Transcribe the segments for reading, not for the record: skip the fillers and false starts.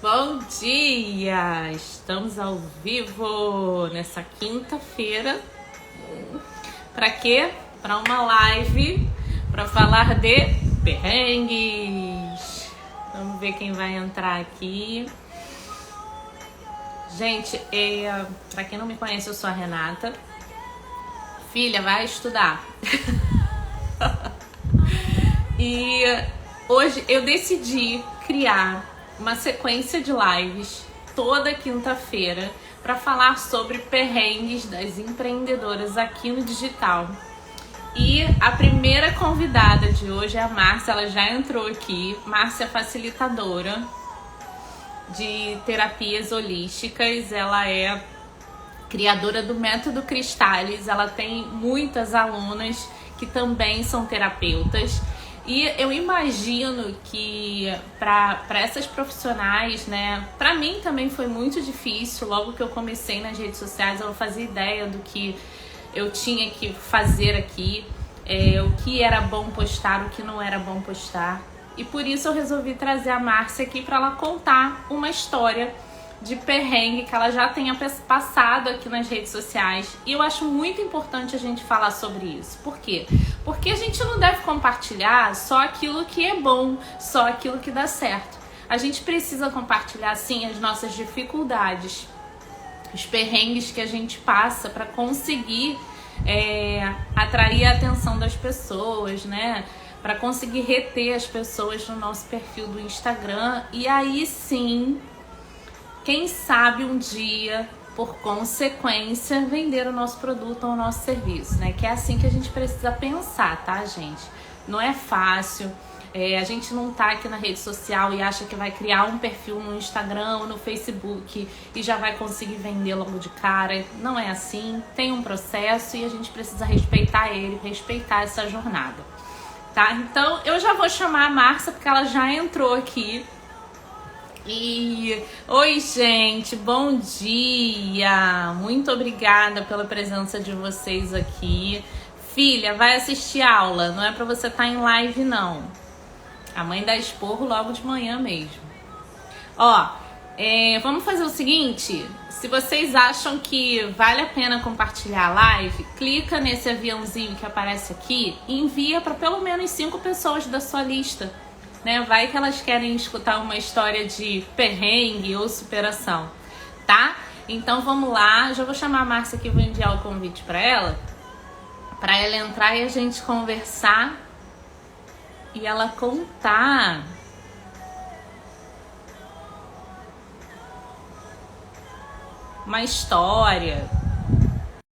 Bom dia! Estamos ao vivo nessa quinta-feira. Para quê? Para uma live para falar de perrengues. Vamos ver quem vai entrar aqui. Gente, para quem não me conhece, eu sou a Renata. Filha, vai estudar. E hoje eu decidi criar uma sequência de lives toda quinta-feira para falar sobre perrengues das empreendedoras aqui no digital. E a primeira convidada de hoje é a Márcia, ela já entrou aqui. Márcia é facilitadora de terapias holísticas, ela é criadora do Método Cristais, ela tem muitas alunas que também são terapeutas. E eu imagino que para essas profissionais, né, para mim também foi muito difícil. Logo que eu comecei nas redes sociais, eu não fazia ideia do que eu tinha que fazer aqui, o que era bom postar, o que não era bom postar. E por isso eu resolvi trazer a Márcia aqui para ela contar uma história de perrengue que ela já tenha passado aqui nas redes sociais. E eu acho muito importante a gente falar sobre isso. Por quê? Porque a gente não deve compartilhar só aquilo que é bom, só aquilo que dá certo. A gente precisa compartilhar, sim, as nossas dificuldades, os perrengues que a gente passa para conseguir atrair a atenção das pessoas, né? Para conseguir reter as pessoas no nosso perfil do Instagram. E aí sim, quem sabe um dia, por consequência, vender o nosso produto ou o nosso serviço, né? Que é assim que a gente precisa pensar, tá, gente? Não é fácil. A gente não tá aqui na rede social e acha que vai criar um perfil no Instagram ou no Facebook e já vai conseguir vender logo de cara. Não é assim. Tem um processo e a gente precisa respeitar ele, respeitar essa jornada, tá? Então, eu já vou chamar a Márcia porque ela já entrou aqui. Oi, gente, bom dia! Muito obrigada pela presença de vocês aqui. Filha, vai assistir aula, não é pra você estar em live, não. A mãe dá esporro logo de manhã mesmo. Ó, vamos fazer o seguinte: se vocês acham que vale a pena compartilhar a live, clica nesse aviãozinho que aparece aqui e envia para pelo menos 5 pessoas da sua lista. Né? Vai que elas querem escutar uma história de perrengue ou superação, tá? Então vamos lá, já vou chamar a Márcia aqui, vou enviar o convite para ela entrar e a gente conversar e ela contar uma história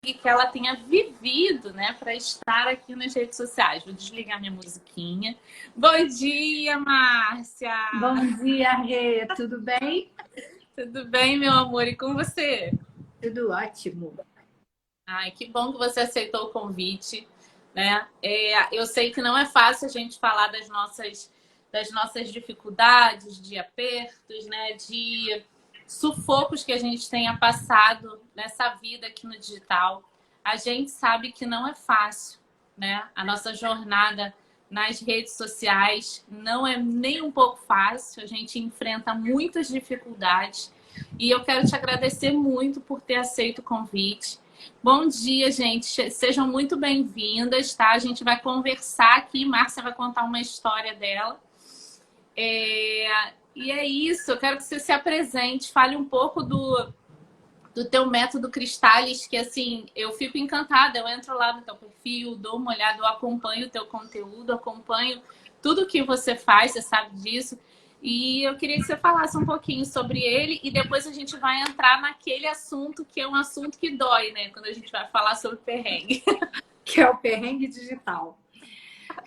que ela tenha vivido, né, para estar aqui nas redes sociais. Vou desligar minha musiquinha. Bom dia, Márcia! Bom dia, Rê. Tudo bem? Tudo bem, meu amor? E com você? Tudo ótimo. Ai, que bom que você aceitou o convite, né? Eu sei que não é fácil a gente falar das nossas dificuldades, de apertos, né, de sufocos que a gente tenha passado nessa vida aqui no digital. A gente sabe que não é fácil, né? A nossa jornada nas redes sociais não é nem um pouco fácil. A gente enfrenta muitas dificuldades e eu quero te agradecer muito por ter aceito o convite. Bom dia, gente. Sejam muito bem-vindas, tá? A gente vai conversar aqui. Márcia vai contar uma história dela. E é isso, eu quero que você se apresente, fale um pouco do teu método Cristais, que assim, eu fico encantada, eu entro lá no teu perfil, dou uma olhada, eu acompanho o teu conteúdo, acompanho tudo que você faz, você sabe disso, e eu queria que você falasse um pouquinho sobre ele e depois a gente vai entrar naquele assunto que é um assunto que dói, né, quando a gente vai falar sobre perrengue. Que é o perrengue digital.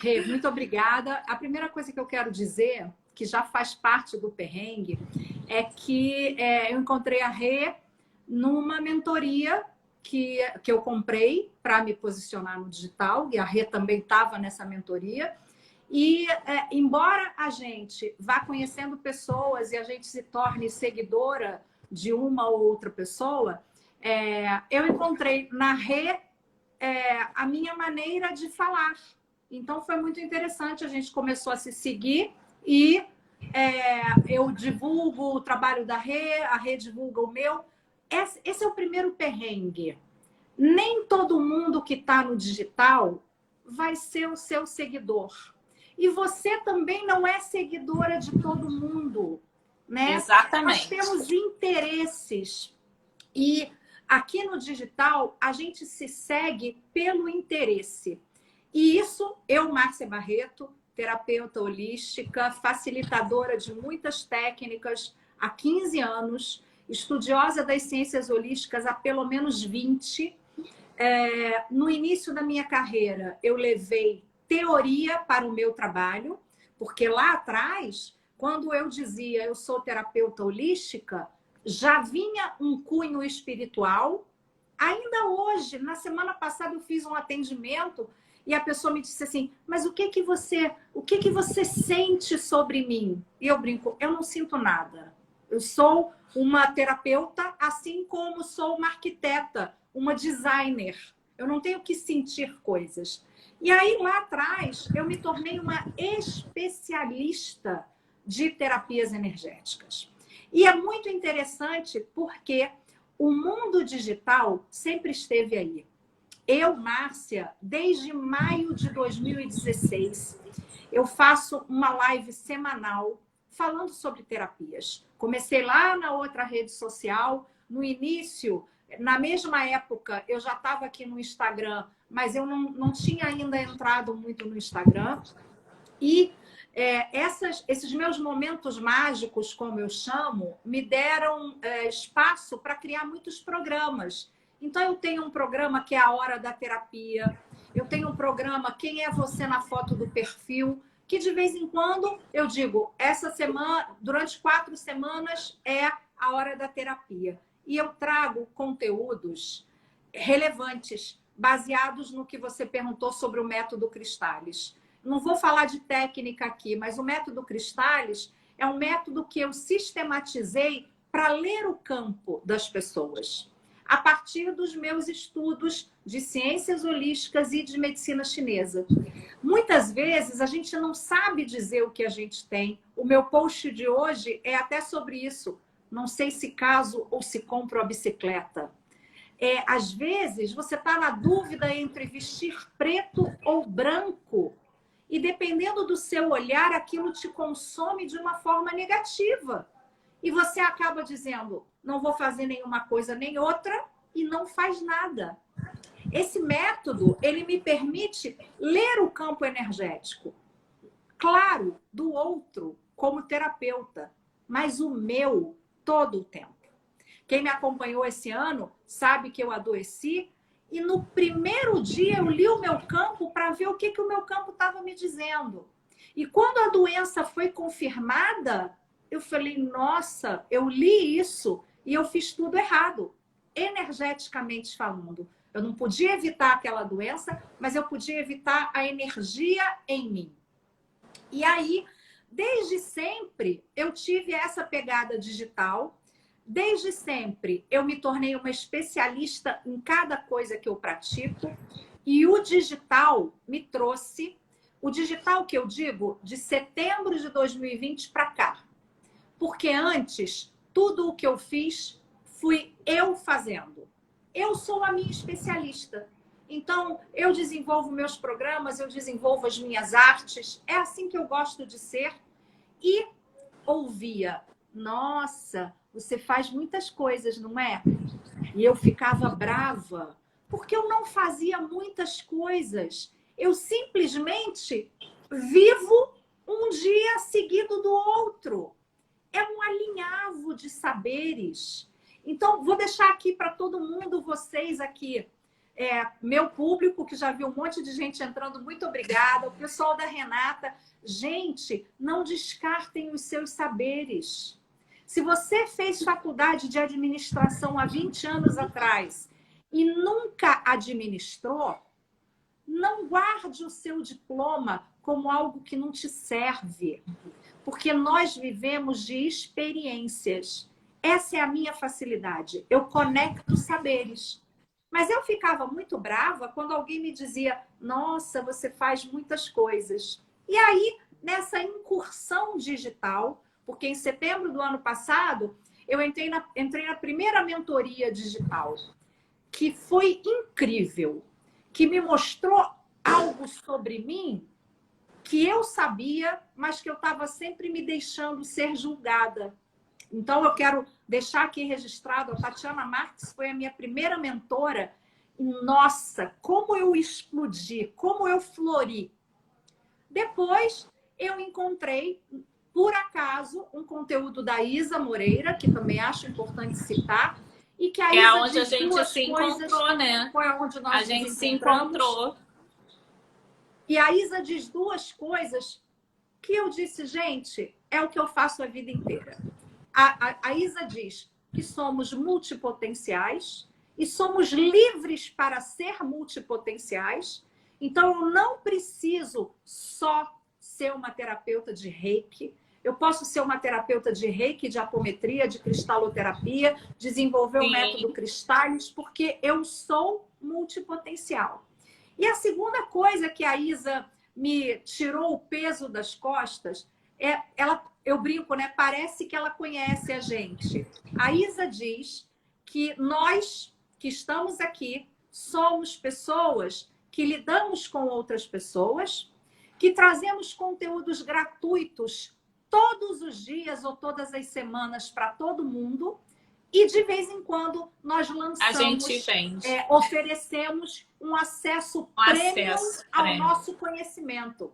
Rê, muito obrigada. A primeira coisa que eu quero dizer, que já faz parte do perrengue, é que eu encontrei a Rê numa mentoria que eu comprei para me posicionar no digital, e a Rê também estava nessa mentoria. E embora a gente vá conhecendo pessoas e a gente se torne seguidora de uma ou outra pessoa, eu encontrei na Rê a minha maneira de falar. Então foi muito interessante, a gente começou a se seguir e eu divulgo o trabalho da Rê, a Rê divulga o meu. Esse é o primeiro perrengue. Nem todo mundo que está no digital vai ser o seu seguidor. E você também não é seguidora de todo mundo, né? Exatamente. Nós temos interesses. E aqui no digital, a gente se segue pelo interesse. E isso, eu, Márcia Barreto, terapeuta holística, facilitadora de muitas técnicas há 15 anos, estudiosa das ciências holísticas há pelo menos 20. No início da minha carreira, eu levei teoria para o meu trabalho, porque lá atrás, quando eu dizia eu sou terapeuta holística, já vinha um cunho espiritual. Ainda hoje, na semana passada, eu fiz um atendimento e a pessoa me disse assim, mas o que você sente sobre mim? E eu brinco, eu não sinto nada. Eu sou uma terapeuta, assim como sou uma arquiteta, uma designer. Eu não tenho que sentir coisas. E aí, lá atrás, eu me tornei uma especialista de terapias energéticas. E é muito interessante porque o mundo digital sempre esteve aí. Eu, Márcia, desde maio de 2016, eu faço uma live semanal falando sobre terapias. Comecei lá na outra rede social, no início, na mesma época, eu já estava aqui no Instagram, mas eu não tinha ainda entrado muito no Instagram. E esses meus momentos mágicos, como eu chamo, me deram espaço para criar muitos programas. Então, eu tenho um programa que é a Hora da Terapia. Eu tenho um programa Quem é Você na Foto do Perfil, que de vez em quando eu digo, essa semana, durante 4 semanas, é a Hora da Terapia. E eu trago conteúdos relevantes, baseados no que você perguntou sobre o método Cristális. Não vou falar de técnica aqui, mas o método Cristális é um método que eu sistematizei para ler o campo das pessoas, a partir dos meus estudos de ciências holísticas e de medicina chinesa. Muitas vezes a gente não sabe dizer o que a gente tem. O meu post de hoje é até sobre isso. Não sei se caso ou se compro a bicicleta. Às vezes você está na dúvida entre vestir preto ou branco. E dependendo do seu olhar, aquilo te consome de uma forma negativa. E você acaba dizendo, não vou fazer nenhuma coisa nem outra, e não faz nada. Esse método, ele me permite ler o campo energético. Claro, do outro, como terapeuta, mas o meu todo o tempo. Quem me acompanhou esse ano sabe que eu adoeci, e no primeiro dia eu li o meu campo para ver o que o meu campo estava me dizendo. E quando a doença foi confirmada, eu falei, nossa, eu li isso e eu fiz tudo errado, energeticamente falando. Eu não podia evitar aquela doença, mas eu podia evitar a energia em mim. E aí, desde sempre, eu tive essa pegada digital. Desde sempre, eu me tornei uma especialista em cada coisa que eu pratico. E o digital me trouxe, o digital que eu digo, de setembro de 2020 para cá. Porque antes, tudo o que eu fiz, fui eu fazendo. Eu sou a minha especialista. Então, eu desenvolvo meus programas, eu desenvolvo as minhas artes. É assim que eu gosto de ser. E ouvia, nossa, você faz muitas coisas, não é? E eu ficava brava, porque eu não fazia muitas coisas. Eu simplesmente vivo um dia seguido do outro. É um alinhavo de saberes. Então, vou deixar aqui para todo mundo, vocês aqui, meu público, que já viu um monte de gente entrando, muito obrigada. O pessoal da Renata. Gente, não descartem os seus saberes. Se você fez faculdade de administração há 20 anos atrás e nunca administrou, não guarde o seu diploma como algo que não te serve. Porque nós vivemos de experiências. Essa é a minha facilidade. Eu conecto saberes. Mas eu ficava muito brava quando alguém me dizia, nossa, você faz muitas coisas. E aí, nessa incursão digital, porque em setembro do ano passado eu entrei na primeira mentoria digital, que foi incrível, que me mostrou algo sobre mim que eu sabia, mas que eu estava sempre me deixando ser julgada. Então, eu quero deixar aqui registrado, a Tatiana Marques foi a minha primeira mentora. E, nossa, como eu explodi, como eu flori. Depois, eu encontrei, por acaso, um conteúdo da Isa Moreira, que também acho importante citar, e que a Isa onde a gente se encontrou, né? Foi onde nós a gente se encontrou. E a Isa diz duas coisas que eu disse, gente, é o que eu faço a vida inteira. A Isa diz que somos multipotenciais e somos livres para ser multipotenciais. Então, eu não preciso só ser uma terapeuta de Reiki. Eu posso ser uma terapeuta de Reiki, de apometria, de cristaloterapia, desenvolver o método Cristais, porque eu sou multipotencial. E a segunda coisa que a Isa me tirou o peso das costas é, eu brinco, né? Parece que ela conhece a gente. A Isa diz que nós que estamos aqui somos pessoas que lidamos com outras pessoas, que trazemos conteúdos gratuitos todos os dias ou todas as semanas para todo mundo. E de vez em quando nós lançamos, oferecemos um acesso premium ao nosso conhecimento.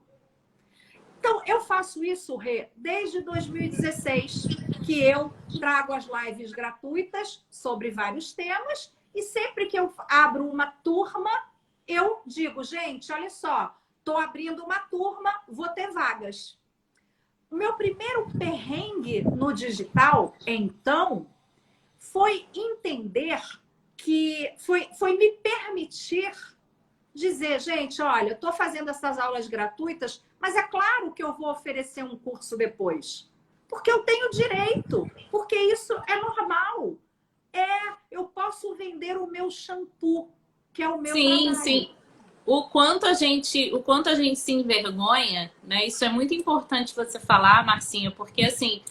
Então, eu faço isso, Rê, desde 2016, que eu trago as lives gratuitas sobre vários temas, e sempre que eu abro uma turma, eu digo, gente, olha só, estou abrindo uma turma, vou ter vagas. O meu primeiro perrengue no digital, então, foi entender que... Foi me permitir dizer, gente, olha, eu estou fazendo essas aulas gratuitas, mas é claro que eu vou oferecer um curso depois. Porque eu tenho direito, porque isso é normal. Eu posso vender o meu shampoo, que é o meu trabalho. Sim. O quanto a gente se envergonha, né? Isso é muito importante você falar, Marcinha, porque assim,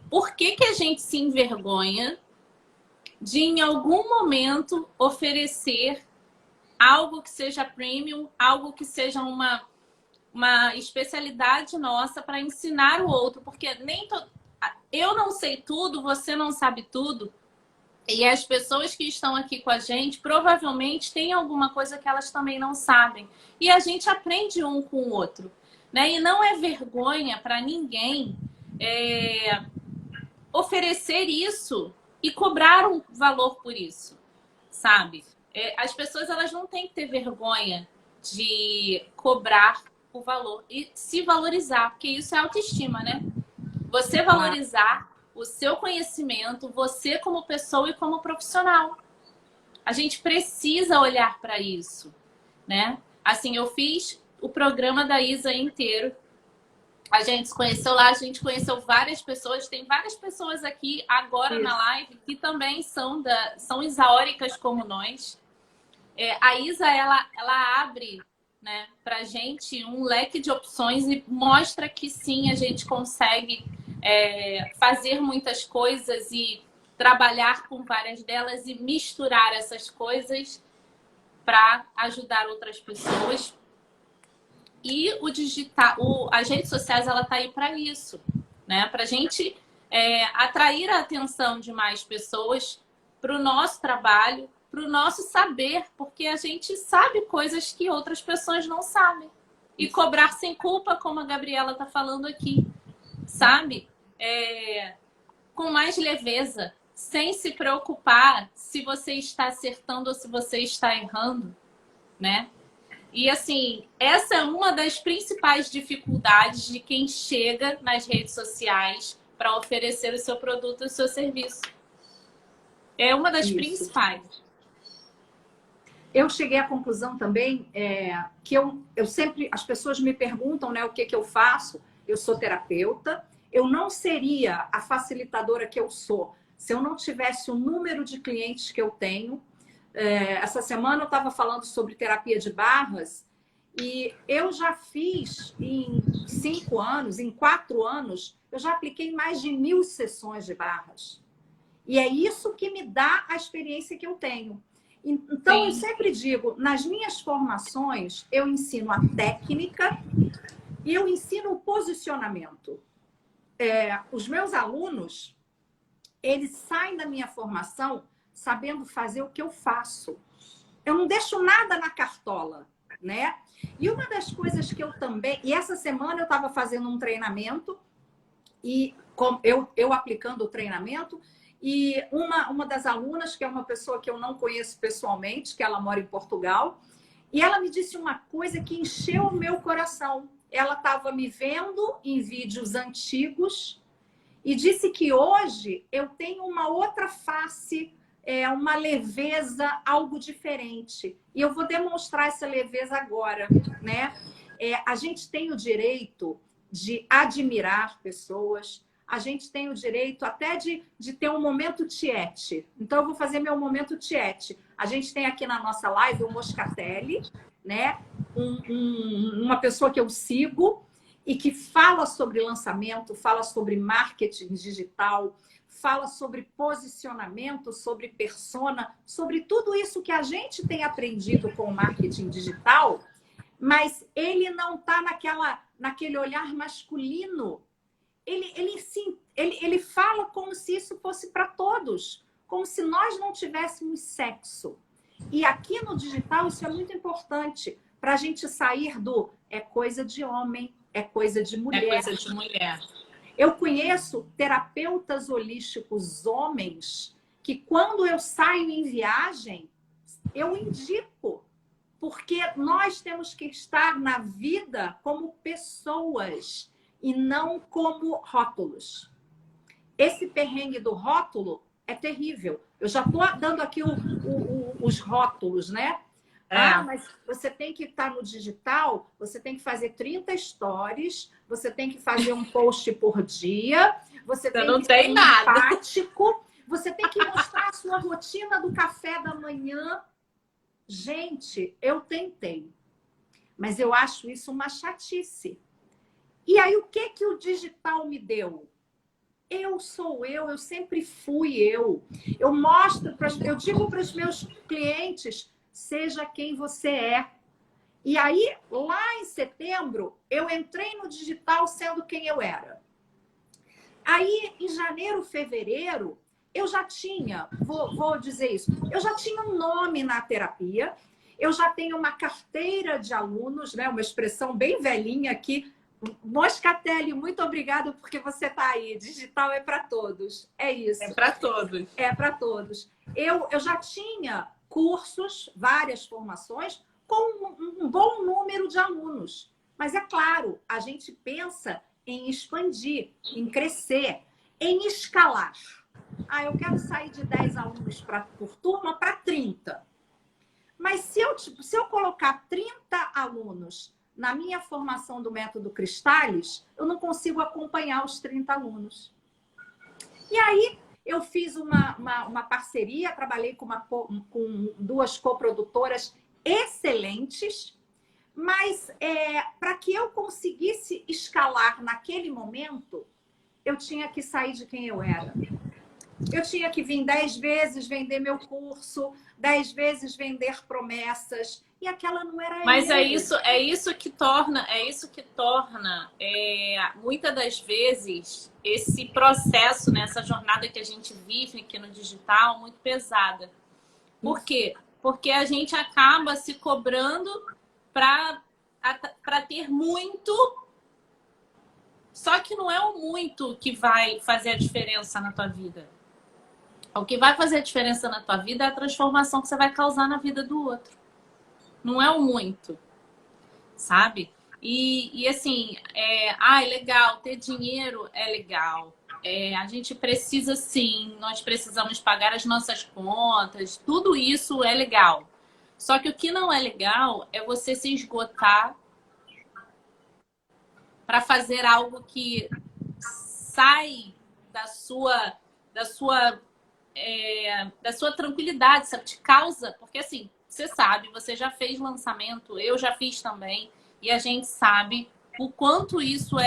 por que a gente se envergonha de em algum momento oferecer algo que seja premium, algo que seja uma especialidade nossa para ensinar o outro, porque eu não sei tudo, você não sabe tudo, e as pessoas que estão aqui com a gente provavelmente têm alguma coisa que elas também não sabem, e a gente aprende um com o outro, né? E não é vergonha para ninguém oferecer isso e cobrar um valor por isso, sabe? As pessoas, elas não têm que ter vergonha de cobrar o valor e se valorizar, porque isso é autoestima, né? Você valorizar o seu conhecimento, você como pessoa e como profissional. A gente precisa olhar para isso, né? Assim, eu fiz o programa da Isa inteiro. A gente se conheceu lá, a gente conheceu várias pessoas. Tem várias pessoas aqui agora na live que também são isaóricas como nós. A Isa, ela abre, né, pra gente um leque de opções e mostra que sim, a gente consegue fazer muitas coisas e trabalhar com várias delas e misturar essas coisas para ajudar outras pessoas. E o digital, as redes sociais, ela tá aí para isso, né? Para a gente atrair a atenção de mais pessoas para o nosso trabalho, para o nosso saber, porque a gente sabe coisas que outras pessoas não sabem. E cobrar sem culpa, como a Gabriela tá falando aqui, sabe? Com mais leveza, sem se preocupar se você está acertando ou se você está errando, né? E assim, essa é uma das principais dificuldades de quem chega nas redes sociais para oferecer o seu produto e o seu serviço. É uma das principais. Eu cheguei à conclusão também que eu sempre... As pessoas me perguntam, né, o que eu faço. Eu sou terapeuta. Eu não seria a facilitadora que eu sou se eu não tivesse o número de clientes que eu tenho. Essa semana eu estava falando sobre terapia de barras E eu já fiz em 5 anos, em 4 anos, eu já apliquei mais de 1.000 sessões de barras. E é isso que me dá a experiência que eu tenho. Então, Sim. eu sempre digo, nas minhas formações, eu ensino a técnica e eu ensino o posicionamento. Os meus alunos, eles saem da minha formação sabendo fazer o que eu faço. Eu não deixo nada na cartola, né? E uma das coisas que eu também... E essa semana eu estava fazendo um treinamento e eu aplicando o treinamento e uma das alunas, que é uma pessoa que eu não conheço pessoalmente, que ela mora em Portugal, e ela me disse uma coisa que encheu o meu coração. Ela estava me vendo em vídeos antigos e disse que hoje eu tenho uma outra face, uma leveza, algo diferente. E eu vou demonstrar essa leveza agora, né? A gente tem o direito de admirar pessoas, a gente tem o direito até de ter um momento tiete. Então, eu vou fazer meu momento tiete. A gente tem aqui na nossa live o Moscatelli, né? Uma pessoa que eu sigo e que fala sobre lançamento, fala sobre marketing digital, fala sobre posicionamento, sobre persona, sobre tudo isso que a gente tem aprendido com o marketing digital, mas ele não está naquele olhar masculino. Ele fala como se isso fosse para todos, como se nós não tivéssemos sexo. E aqui no digital isso é muito importante para a gente sair do é coisa de homem, é coisa de mulher. É coisa de mulher. Eu conheço terapeutas holísticos homens que quando eu saio em viagem, eu indico, porque nós temos que estar na vida como pessoas e não como rótulos. Esse perrengue do rótulo é terrível. Eu já estou dando aqui os rótulos, né? Mas você tem que estar no digital, você tem que fazer 30 stories, você tem que fazer um post por dia, você tem não que tem ser nada. empático, você tem que mostrar a sua rotina do café da manhã. Gente, eu tentei, mas eu acho isso uma chatice. E aí, o que o digital me deu? Eu sou eu sempre fui eu. Eu digo para os meus clientes, seja quem você é. E aí, lá em setembro, eu entrei no digital sendo quem eu era. Aí, em janeiro, fevereiro, eu já tinha, vou dizer isso, eu já tinha um nome na terapia, eu já tenho uma carteira de alunos, né? Uma expressão bem velhinha aqui. Moscatelli, muito obrigada porque você está aí. Digital é para todos. É isso. É para todos. É para todos. Eu já tinha cursos, várias formações, com um bom número de alunos. Mas é claro, a gente pensa em expandir, em crescer, em escalar. Eu quero sair de 10 alunos por turma para 30. Mas se eu colocar 30 alunos na minha formação do método Cristales, eu não consigo acompanhar os 30 alunos. E aí, eu fiz uma parceria, trabalhei com 2 coprodutoras excelentes, mas para que eu conseguisse escalar naquele momento, eu tinha que sair de quem eu era. Eu tinha que vir 10 vezes vender meu curso, 10 vezes vender promessas, e aquela não era eu. Mas é isso que torna muitas das vezes esse processo, né, essa jornada que a gente vive aqui no digital muito pesada. Por quê? Porque a gente acaba se cobrando para ter muito, só que não é o muito que vai fazer a diferença na tua vida. O que vai fazer a diferença na tua vida é a transformação que você vai causar na vida do outro. Não é o muito, sabe? E assim, legal, ter dinheiro é legal. A gente precisa sim, nós precisamos pagar as nossas contas, tudo isso é legal. Só que o que não é legal é você se esgotar para fazer algo que sai da sua tranquilidade, sabe? Te causa, porque assim, você sabe, você já fez lançamento, eu já fiz também, e a gente sabe o quanto isso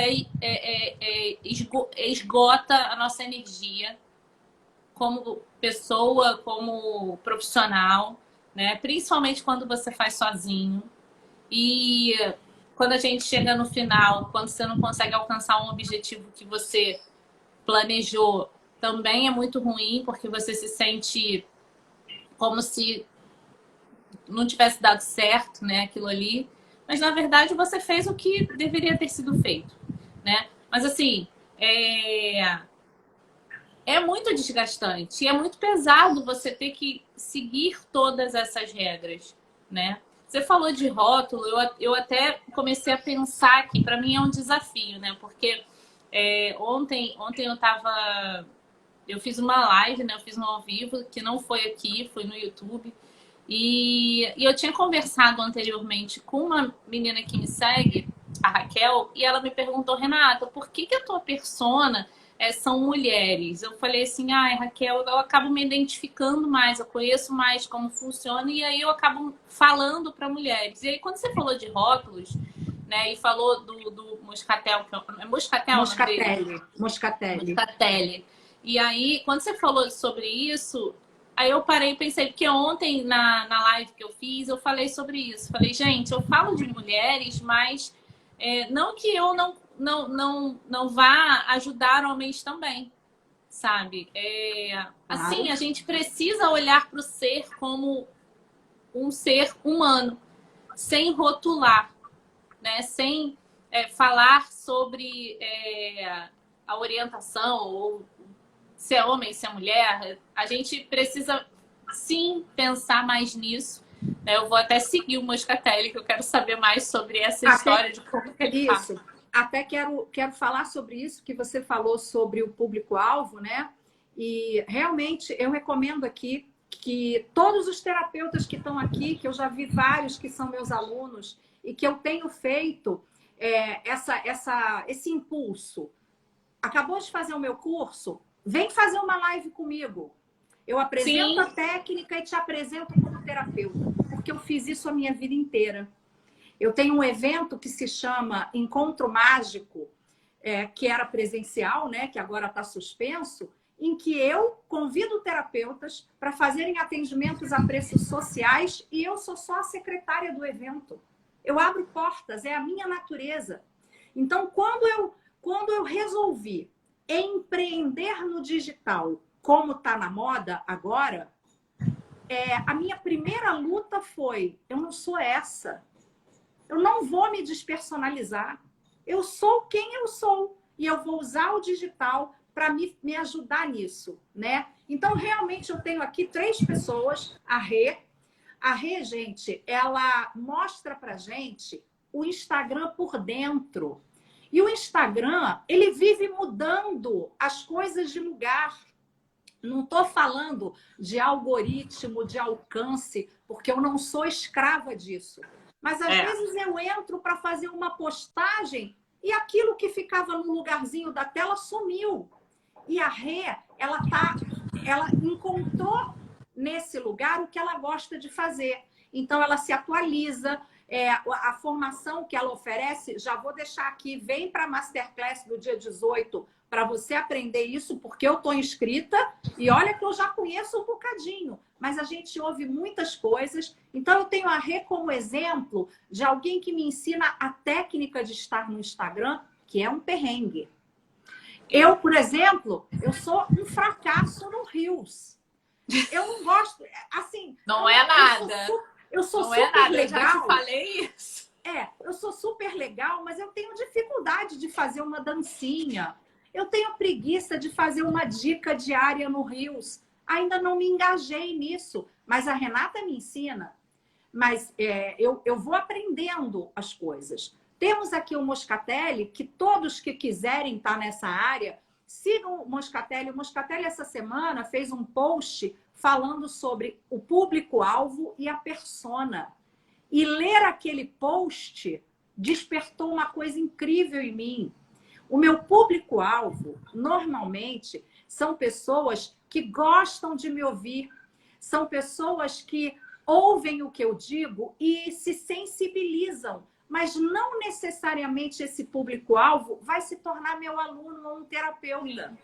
esgota a nossa energia como pessoa, como profissional, né? Principalmente quando você faz sozinho. E quando a gente chega no final, quando você não consegue alcançar um objetivo que você planejou, também é muito ruim, porque você se sente como se não tivesse dado certo, né, aquilo ali. Mas, na verdade, você fez o que deveria ter sido feito, né? Mas, assim, é muito desgastante e é muito pesado você ter que seguir todas essas regras, né? Você falou de rótulo, eu até comecei a pensar que para mim é um desafio, né? Porque ontem eu fiz uma live, né? Eu fiz um ao vivo que não foi aqui, foi no YouTube. E eu tinha conversado anteriormente com uma menina que me segue, a Raquel, e ela me perguntou, Renata, por que a tua persona são mulheres? Eu falei assim, Raquel, eu acabo me identificando mais, eu conheço mais como funciona, e aí eu acabo falando para mulheres. E aí, quando você falou de rótulos, né, e falou do Moscatel, é Moscatel o nome dele? Moscatelli. E aí, quando você falou sobre isso, aí eu parei e pensei, porque ontem na live que eu fiz, eu falei sobre isso. Falei, gente, eu falo de mulheres, mas não que eu não vá ajudar homens também, sabe? Assim, a gente precisa olhar para o ser como um ser humano, sem rotular, né? Sem falar sobre a orientação ou se é homem, se é mulher. A gente precisa sim pensar mais nisso. Eu vou até seguir o Moscatelli, que eu quero saber mais sobre essa história de como ele faz. Isso. Até quero falar sobre isso, que você falou sobre o público-alvo, né? E realmente eu recomendo aqui que todos os terapeutas que estão aqui, que eu já vi vários que são meus alunos, e que eu tenho feito esse impulso. Acabou de fazer o meu curso? Vem fazer uma live comigo. Eu apresento a técnica e te apresento como terapeuta, porque eu fiz isso a minha vida inteira. Eu tenho um evento que se chama Encontro Mágico, que era presencial, né, que agora está suspenso, em que eu convido terapeutas para fazerem atendimentos a preços sociais e eu sou só a secretária do evento. Eu abro portas, é a minha natureza. Então, quando eu resolvi empreender no digital, como está na moda agora, a minha primeira luta foi, eu não sou essa. Eu não vou me despersonalizar. Eu sou quem eu sou. E eu vou usar o digital para me ajudar nisso, né? Então, realmente, eu tenho aqui 3 pessoas. A Rê, gente, ela mostra pra gente o Instagram por dentro. E o Instagram, ele vive mudando as coisas de lugar. Não estou falando de algoritmo, de alcance, porque eu não sou escrava disso. Mas às vezes eu entro para fazer uma postagem e aquilo que ficava no lugarzinho da tela sumiu. E a Rê, ela encontrou nesse lugar o que ela gosta de fazer. Então ela se atualiza. A formação que ela oferece, já vou deixar aqui, vem para a Masterclass do dia 18 para você aprender isso, porque eu estou inscrita e olha que eu já conheço um bocadinho, mas a gente ouve muitas coisas. Então eu tenho a Rê como exemplo de alguém que me ensina a técnica de estar no Instagram, que é um perrengue. Eu, por exemplo, eu sou um fracasso no Reels. Eu não gosto, assim... Não é nada. Eu sou super legal. Eu já te falei isso. Eu sou super legal, mas eu tenho dificuldade de fazer uma dancinha. Eu tenho preguiça de fazer uma dica diária no Reels. Ainda não me engajei nisso, mas a Renata me ensina. Mas eu vou aprendendo as coisas. Temos aqui o Moscatelli, que todos que quiserem estar nessa área, sigam o Moscatelli. O Moscatelli, essa semana, fez um post falando sobre o público-alvo e a persona. E ler aquele post despertou uma coisa incrível em mim. O meu público-alvo, normalmente, são pessoas que gostam de me ouvir, são pessoas que ouvem o que eu digo e se sensibilizam, mas não necessariamente esse público-alvo vai se tornar meu aluno ou um terapeuta.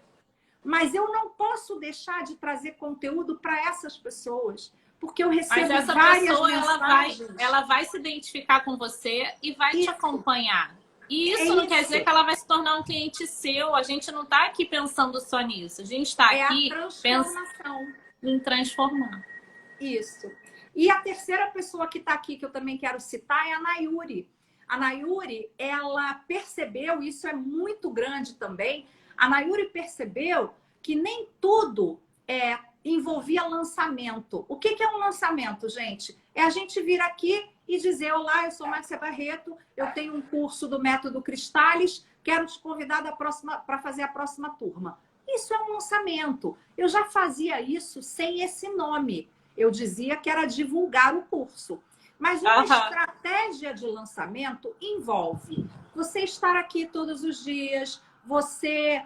Mas eu não posso deixar de trazer conteúdo para essas pessoas, porque eu recebo Mas essa várias pessoa, mensagens. ela vai se identificar com você e vai te acompanhar. E isso não quer dizer que ela vai se tornar um cliente seu. A gente não está aqui pensando só nisso. A gente está aqui transformação. Em transformar. Isso. E a terceira pessoa que está aqui, que eu também quero citar, é a Nayuri. A Nayuri, ela percebeu, isso é muito grande também, a Nayuri percebeu que nem tudo envolvia lançamento. O que é um lançamento, gente? É a gente vir aqui e dizer: olá, eu sou Márcia Barreto, eu tenho um curso do Método Cristais, quero te convidar para fazer a próxima turma. Isso é um lançamento. Eu já fazia isso sem esse nome. Eu dizia que era divulgar o curso. Mas uma estratégia de lançamento envolve você estar aqui todos os dias, você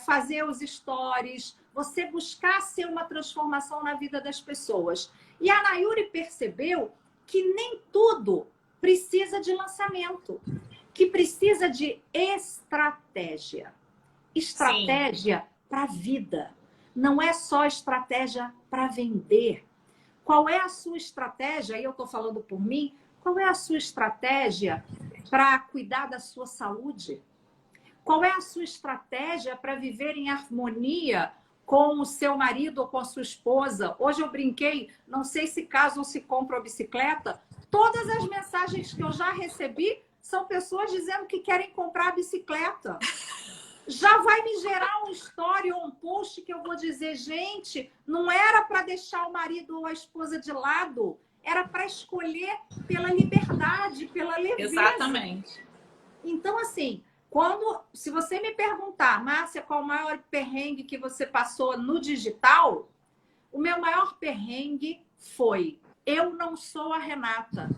fazer os stories, você buscar ser uma transformação na vida das pessoas. E a Nayuri percebeu que nem tudo precisa de lançamento, que precisa de estratégia. Estratégia para a vida. Não é só estratégia para vender. Qual é a sua estratégia? E eu estou falando por mim. Qual é a sua estratégia para cuidar da sua saúde? Qual é a sua estratégia para viver em harmonia com o seu marido ou com a sua esposa? Hoje eu brinquei, não sei se caso ou se compra a bicicleta. Todas as mensagens que eu já recebi são pessoas dizendo que querem comprar a bicicleta. Já vai me gerar um story ou um post que eu vou dizer: gente, não era para deixar o marido ou a esposa de lado, era para escolher pela liberdade, pela leveza. Exatamente. Então, assim, se você me perguntar: Márcia, qual o maior perrengue que você passou no digital? O meu maior perrengue foi: eu não sou a Renata,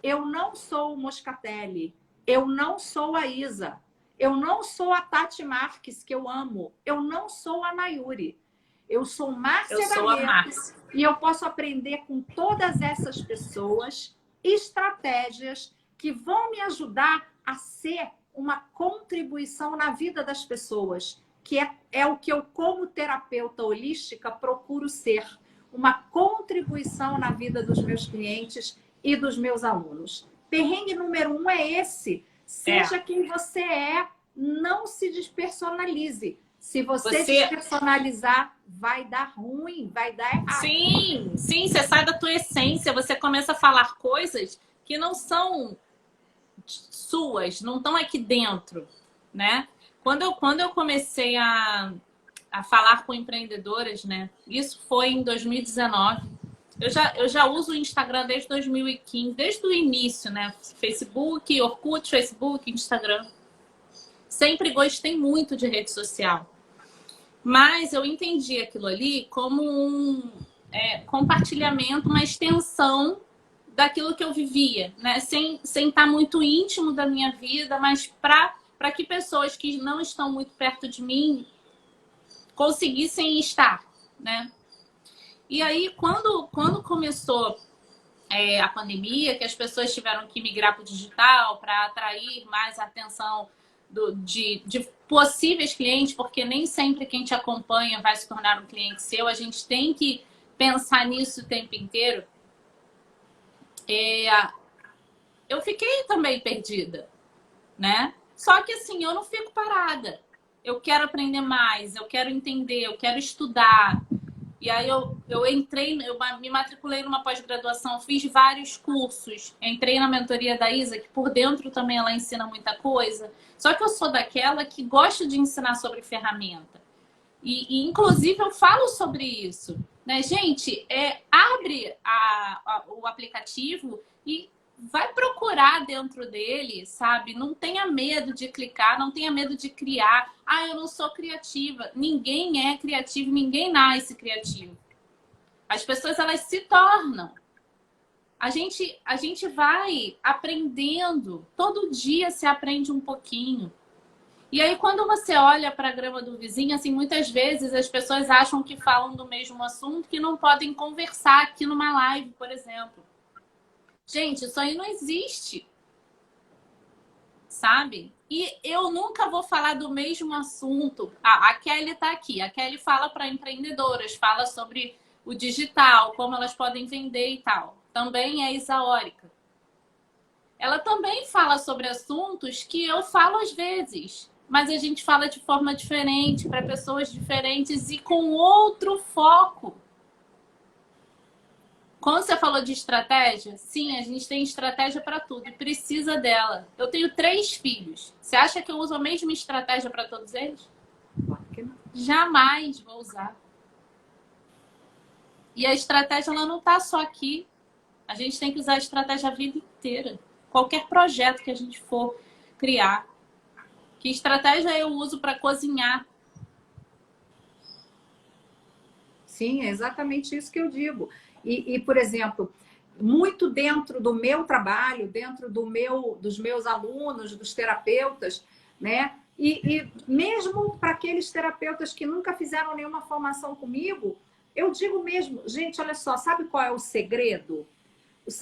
eu não sou o Moscatelli, eu não sou a Isa. Eu não sou a Tati Marques, que eu amo. Eu não sou a Nayuri. Eu sou Márcia Barreto. E eu posso aprender com todas essas pessoas estratégias que vão me ajudar a ser uma contribuição na vida das pessoas, que é o que eu, como terapeuta holística, procuro ser. Uma contribuição na vida dos meus clientes e dos meus alunos. Perrengue número 1 é esse. Seja quem você é, não se despersonalize. Se você despersonalizar, vai dar ruim, vai dar errado. Sim, você sai da tua essência, você começa a falar coisas que não são suas, não estão aqui dentro, né? Quando eu comecei a falar com empreendedoras, né? Isso foi em 2019. Eu já uso o Instagram desde 2015, desde o início, né? Facebook, Orkut, Facebook, Instagram. Sempre gostei muito de rede social. Mas eu entendi aquilo ali como um compartilhamento, uma extensão daquilo que eu vivia, né? Sem estar muito íntimo da minha vida, mas para que pessoas que não estão muito perto de mim conseguissem estar, né? E aí, quando começou a pandemia, que as pessoas tiveram que migrar para o digital para atrair mais a atenção de possíveis clientes, porque nem sempre quem te acompanha vai se tornar um cliente seu, a gente tem que pensar nisso o tempo inteiro. Eu fiquei também perdida, né? Só que assim, eu não fico parada. Eu quero aprender mais, eu quero entender, eu quero estudar. E aí eu me matriculei numa pós-graduação, fiz vários cursos, entrei na mentoria da Isa, que por dentro também ela ensina muita coisa. Só que eu sou daquela que gosta de ensinar sobre ferramenta. E inclusive eu falo sobre isso, né? Gente, abre o aplicativo e vai procurar dentro dele, sabe? Não tenha medo de clicar, não tenha medo de criar. Ah, eu não sou criativa. Ninguém é criativo, ninguém nasce criativo. As pessoas, elas se tornam. A gente vai aprendendo. Todo dia se aprende um pouquinho. E aí, quando você olha para a grama do vizinho, assim, muitas vezes as pessoas acham que falam do mesmo assunto, que não podem conversar aqui numa live, por exemplo. Gente, isso aí não existe, sabe? E eu nunca vou falar do mesmo assunto. A Kelly tá aqui. A Kelly fala para empreendedoras, fala sobre o digital, como elas podem vender e tal. Também é Isaórica. Ela também fala sobre assuntos que eu falo às vezes, mas a gente fala de forma diferente, para pessoas diferentes e com outro foco. Quando você falou de estratégia, sim, a gente tem estratégia para tudo e precisa dela. Eu tenho 3 filhos. Você acha que eu uso a mesma estratégia para todos eles? Jamais vou usar. E a estratégia ela não está só aqui. A gente tem que usar a estratégia a vida inteira. Qualquer projeto que a gente for criar. Que estratégia eu uso para cozinhar? Sim, é exatamente isso que eu digo. Por exemplo, muito dentro do meu trabalho, dentro dos meus alunos, dos terapeutas, né? E mesmo para aqueles terapeutas que nunca fizeram nenhuma formação comigo, eu digo mesmo, gente, olha só, sabe qual é o segredo?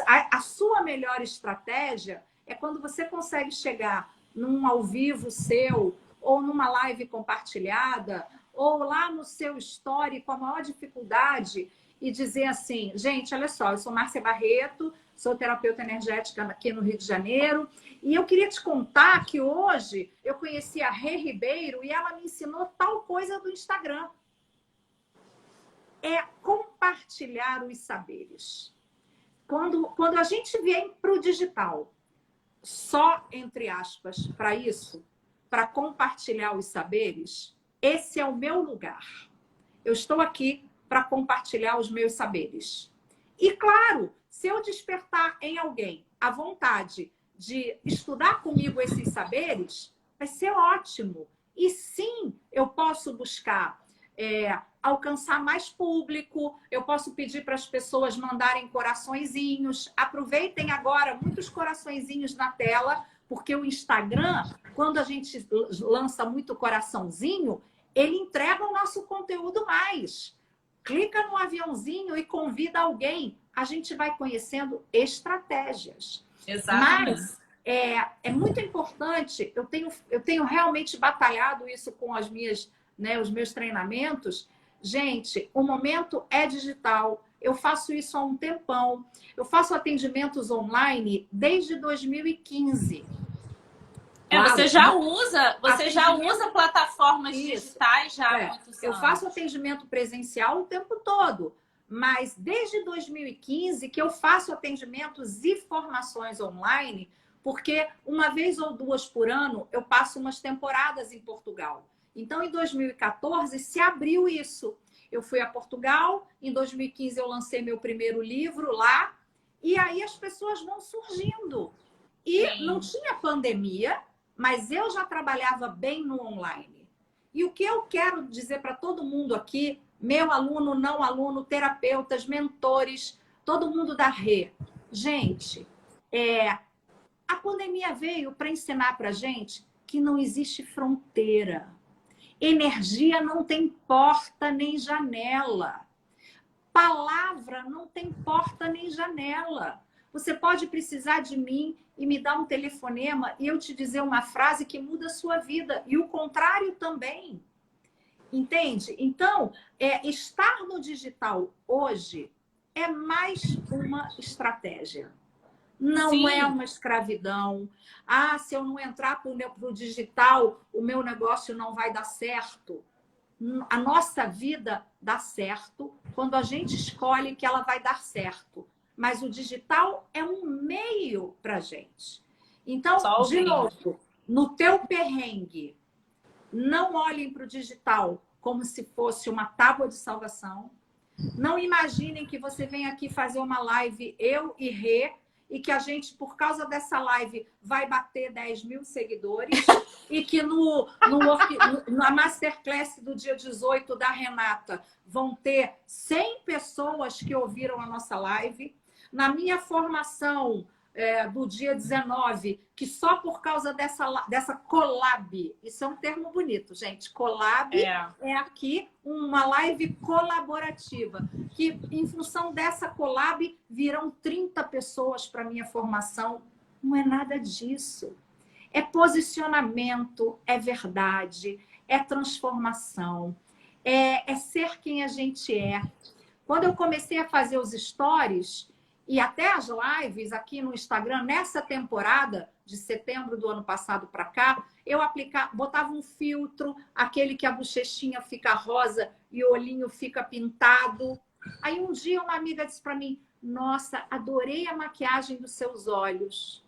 A sua melhor estratégia é quando você consegue chegar num ao vivo seu, ou numa live compartilhada, ou lá no seu story com a maior dificuldade e dizer assim, gente, olha só, eu sou Márcia Barreto, sou terapeuta energética aqui no Rio de Janeiro, e eu queria te contar que hoje eu conheci a Rê Ribeiro e ela me ensinou tal coisa do Instagram. É compartilhar os saberes. Quando a gente vem para o digital, só, entre aspas, para isso, para compartilhar os saberes, esse é o meu lugar. Eu estou aqui para compartilhar os meus saberes. E, claro, se eu despertar em alguém a vontade de estudar comigo esses saberes, vai ser ótimo. E sim, eu posso buscar alcançar mais público, eu posso pedir para as pessoas mandarem coraçõezinhos. Aproveitem agora muitos coraçõezinhos na tela, porque o Instagram, quando a gente lança muito coraçãozinho, ele entrega o nosso conteúdo mais. Clica no aviãozinho e convida alguém. A gente vai conhecendo estratégias. Exatamente. Mas é muito importante, eu tenho realmente batalhado isso com as minhas, né, os meus treinamentos. Gente, o momento é digital. Eu faço isso há um tempão. Eu faço atendimentos online desde 2015. Claro, você já usa plataformas digitais já há muitos anos. Eu faço atendimento presencial o tempo todo, mas desde 2015 que eu faço atendimentos e formações online, porque uma vez ou duas por ano eu passo umas temporadas em Portugal. Então, em 2014 se abriu isso. Eu fui a Portugal, em 2015 eu lancei meu primeiro livro lá, e aí as pessoas vão surgindo. E Sim. Não tinha pandemia, mas eu já trabalhava bem no online. E o que eu quero dizer para todo mundo aqui, meu aluno, não aluno, terapeutas, mentores, todo mundo da Rê. Gente, a pandemia veio para ensinar para a gente que não existe fronteira. Energia não tem porta nem janela. Palavra não tem porta nem janela. Você pode precisar de mim e me dar um telefonema e eu te dizer uma frase que muda a sua vida. E o contrário também. Entende? Então, estar no digital hoje é mais uma estratégia. Não Sim. É uma escravidão. Ah, se eu não entrar para o digital, o meu negócio não vai dar certo. A nossa vida dá certo quando a gente escolhe que ela vai dar certo. Mas o digital é um meio para a gente. Então, de novo, no teu perrengue, não olhem para o digital como se fosse uma tábua de salvação. Não imaginem que você vem aqui fazer uma live, eu e Rê, e que a gente, por causa dessa live, vai bater 10 mil seguidores e que na Masterclass do dia 18 da Renata vão ter 100 pessoas que ouviram a nossa live. Na minha formação do dia 19, que só por causa dessa collab, isso é um termo bonito, gente, collab é aqui uma live colaborativa, que em função dessa collab viram 30 pessoas para minha formação. Não é nada disso. É posicionamento, é verdade, é transformação, é ser quem a gente é. Quando eu comecei a fazer os stories e até as lives aqui no Instagram, nessa temporada de setembro do ano passado para cá, eu botava um filtro, aquele que a bochechinha fica rosa e o olhinho fica pintado. Aí um dia uma amiga disse para mim, nossa, adorei a maquiagem dos seus olhos.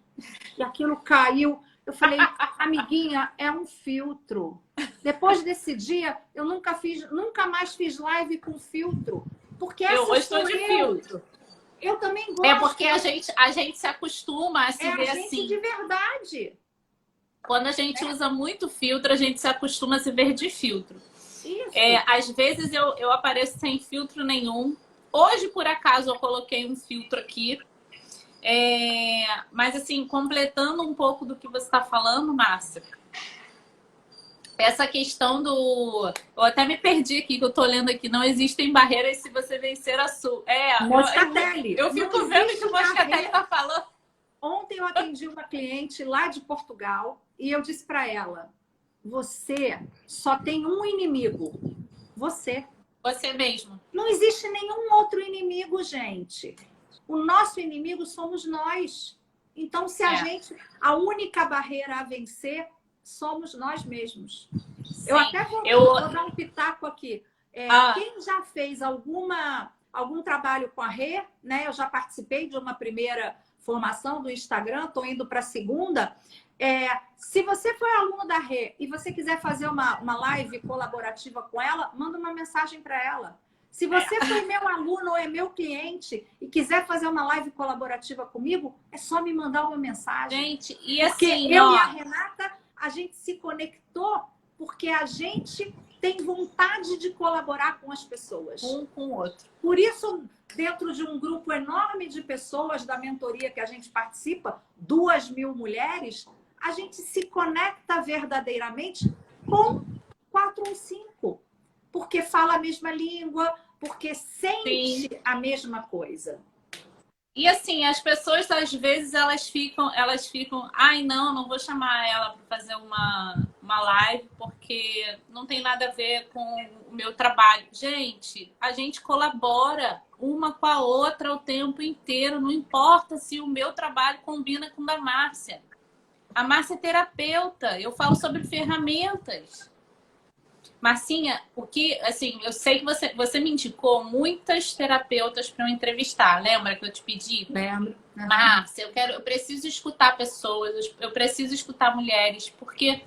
E aquilo caiu. Eu falei, amiguinha, é um filtro. Depois desse dia, eu nunca mais fiz live com filtro. Porque essa hoje estou de filtro. Eu também gosto. É porque a gente se acostuma a se ver assim. É a gente de verdade. Quando a gente usa muito filtro, a gente se acostuma a se ver de filtro. Isso. Às vezes eu apareço sem filtro nenhum. Hoje, por acaso, eu coloquei um filtro aqui. Mas assim, completando um pouco do que você está falando, Márcia, essa questão do... Eu até me perdi aqui, que eu tô lendo aqui. Não existem barreiras se você vencer a sua. Moscatelli. Eu fico vendo que o Moscatelli tá falando. Ontem eu atendi uma cliente lá de Portugal e eu disse para ela, você só tem um inimigo. Você. Você mesmo. Não existe nenhum outro inimigo, gente. O nosso inimigo somos nós. Então, se a única barreira a vencer somos nós mesmos. Sim. Eu até vou dar um pitaco aqui. Quem já fez algum trabalho com a Rê, né? Eu já participei de uma primeira formação do Instagram, estou indo para a segunda. Se você for aluno da Rê e você quiser fazer uma live colaborativa com ela, manda uma mensagem para ela. Se você foi meu aluno ou é meu cliente e quiser fazer uma live colaborativa comigo, é só me mandar uma mensagem. Gente, e assim, porque eu e a Renata, a gente se conectou porque a gente tem vontade de colaborar com as pessoas. Um com o outro. Por isso, dentro de um grupo enorme de pessoas da mentoria que a gente participa, 2.000 mulheres, a gente se conecta verdadeiramente com 4 ou 5. Porque fala a mesma língua, porque sente a mesma coisa. E assim, as pessoas, às vezes, elas ficam, ai, não vou chamar ela para fazer uma live, porque não tem nada a ver com o meu trabalho. Gente, a gente colabora uma com a outra o tempo inteiro, não importa se o meu trabalho combina com o da Márcia. A Márcia é terapeuta, eu falo sobre ferramentas. Marcinha, assim, eu sei que você me indicou muitas terapeutas para eu entrevistar. Lembra que eu te pedi? Lembro. Uhum. Márcia, eu preciso escutar pessoas, eu preciso escutar mulheres, porque,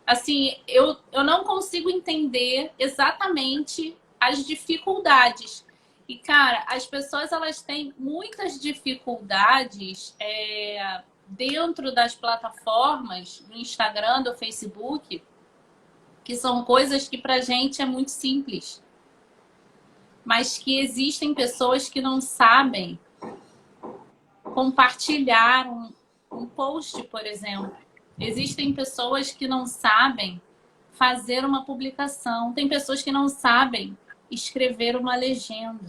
assim, eu não consigo entender exatamente as dificuldades. E, cara, as pessoas, elas têm muitas dificuldades dentro das plataformas, do Instagram, do Facebook, que são coisas que pra gente é muito simples. Mas que existem pessoas que não sabem compartilhar um post, por exemplo. Existem pessoas que não sabem fazer uma publicação. Tem pessoas que não sabem escrever uma legenda.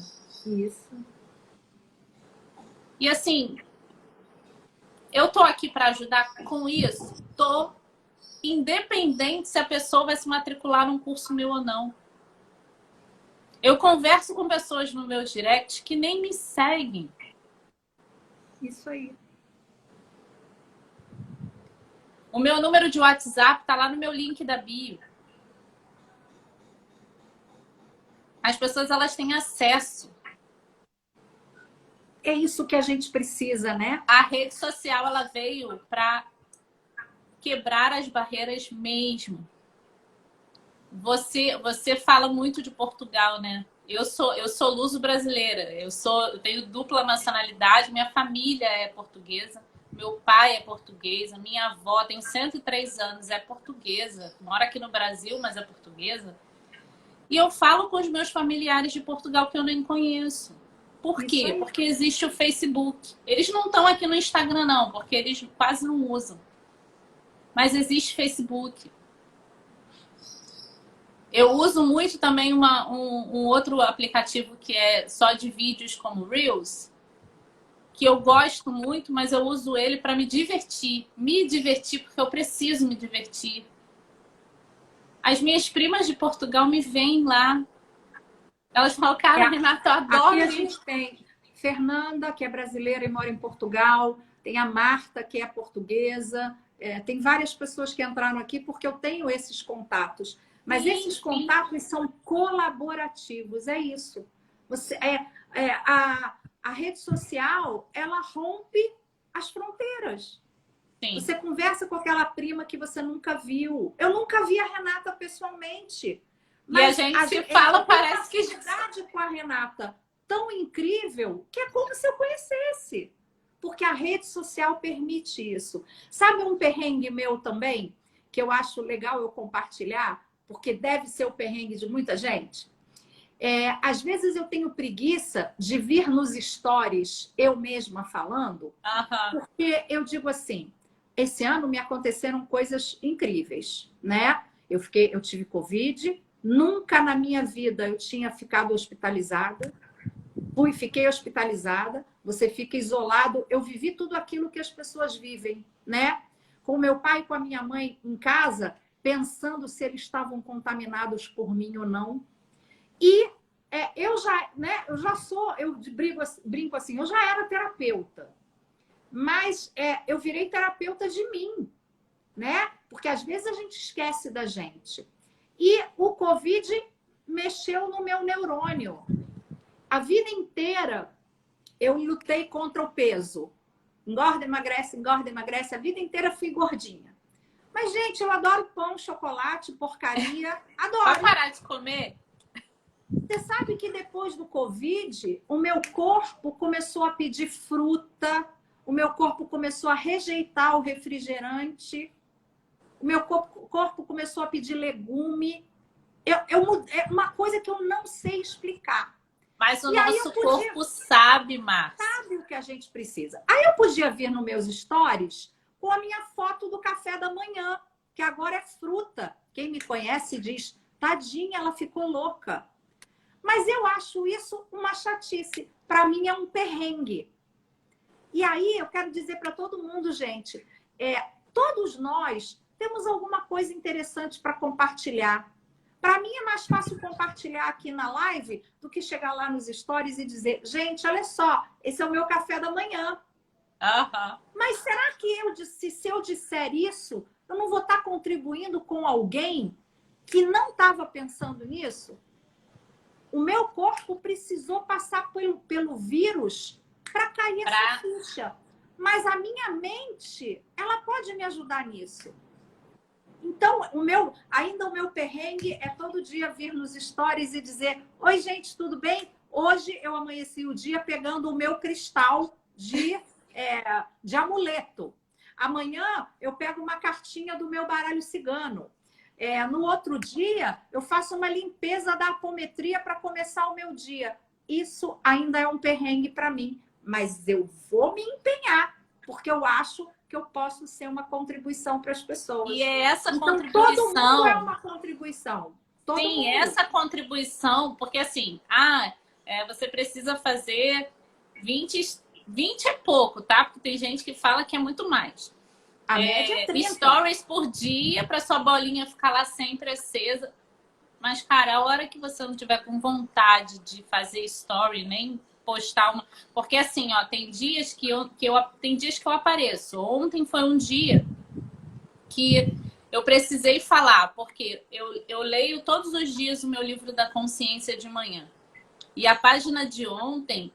Isso. E assim, eu tô aqui para ajudar com isso? Tô. Independente se a pessoa vai se matricular num curso meu ou não. Eu converso com pessoas no meu direct que nem me seguem. Isso aí. O meu número de WhatsApp tá lá no meu link da bio. As pessoas, elas têm acesso. É isso que a gente precisa, né? A rede social, ela veio para quebrar as barreiras mesmo. Você fala muito de Portugal, né? Eu sou luso-brasileira. Eu tenho dupla nacionalidade. Minha família é portuguesa. Meu pai é português. A minha avó tem 103 anos, é portuguesa. Mora aqui no Brasil, mas é portuguesa. E eu falo com os meus familiares de Portugal que eu nem conheço. Por Isso quê? aí. Porque existe o Facebook. Eles não estão aqui no Instagram, não, porque eles quase não usam. Mas existe Facebook. Eu uso muito também um outro aplicativo que é só de vídeos como Reels, que eu gosto muito, mas eu uso ele para me divertir. Me divertir, porque eu preciso me divertir. As minhas primas de Portugal me veem lá. Elas falam, É, cara, Renata, eu aqui adoro a isso. gente tem Fernanda, que é brasileira e mora em Portugal, tem a Marta, que é portuguesa, tem várias pessoas que entraram aqui porque eu tenho esses contatos. Mas Sim, esses sim. contatos são colaborativos, é isso. Você, a rede social, ela rompe as fronteiras. Sim. Você conversa com aquela prima que você nunca viu. Eu nunca vi a Renata pessoalmente. E a Mas gente se eu fala, tenho uma parece que... afinidade com a Renata tão incrível que é como se eu conhecesse. Porque a rede social permite isso. Sabe um perrengue meu também, que eu acho legal eu compartilhar, porque deve ser o perrengue de muita gente? Às vezes eu tenho preguiça de vir nos stories eu mesma falando, Aham. porque eu digo assim, esse ano me aconteceram coisas incríveis, né? Eu tive Covid, nunca na minha vida eu tinha ficado hospitalizada, fiquei hospitalizada, você fica isolado, eu vivi tudo aquilo que as pessoas vivem, né? Com meu pai e com a minha mãe em casa, pensando se eles estavam contaminados por mim ou não. E eu já sou, eu brinco assim, eu já era terapeuta. Mas eu virei terapeuta de mim, né? Porque às vezes a gente esquece da gente. E o Covid mexeu no meu neurônio. A vida inteira eu lutei contra o peso. Engorda, emagrece. A vida inteira fui gordinha. Mas, gente, eu adoro pão, chocolate, porcaria. Vai Adoro. parar de comer? Você sabe que depois do Covid, o meu corpo começou a pedir fruta, o meu corpo começou a rejeitar o refrigerante, o meu corpo começou a pedir legume. É uma coisa que eu não sei explicar. Mas o E aí nosso corpo sabe, Márcia. sabe o que a gente precisa. Aí eu podia vir nos meus stories com a minha foto do café da manhã, que agora é fruta. Quem me conhece diz, tadinha, ela ficou louca. Mas eu acho isso uma chatice. Para mim é um perrengue. E aí eu quero dizer para todo mundo, gente, todos nós temos alguma coisa interessante para compartilhar. Para mim é mais fácil compartilhar aqui na live do que chegar lá nos stories e dizer, gente, olha só, esse é o meu café da manhã. Aham. Mas será que se eu disser isso, eu não vou estar contribuindo com alguém que não estava pensando nisso? O meu corpo precisou passar pelo vírus para cair essa ficha. Mas a minha mente, ela pode me ajudar nisso. Então, ainda o meu perrengue é todo dia vir nos stories e dizer, oi, gente, tudo bem? Hoje eu amanheci o dia pegando o meu cristal de amuleto. Amanhã eu pego uma cartinha do meu baralho cigano. No outro dia, eu faço uma limpeza da apometria para começar o meu dia. Isso ainda é um perrengue para mim, mas eu vou me empenhar, porque eu acho que eu posso ser uma contribuição para as pessoas. E é essa então, contribuição... todo mundo é uma contribuição. Sim, mundo. Essa contribuição, porque assim, você precisa fazer 20 é pouco, tá? Porque tem gente que fala que é muito mais. A média é 30. Stories por dia para sua bolinha ficar lá sempre acesa. Mas, cara, a hora que você não tiver com vontade de fazer story, nem postar uma... Porque assim, ó, tem dias que eu apareço. Ontem foi um dia que eu precisei falar, porque eu leio todos os dias o meu livro da consciência de manhã. E a página de ontem,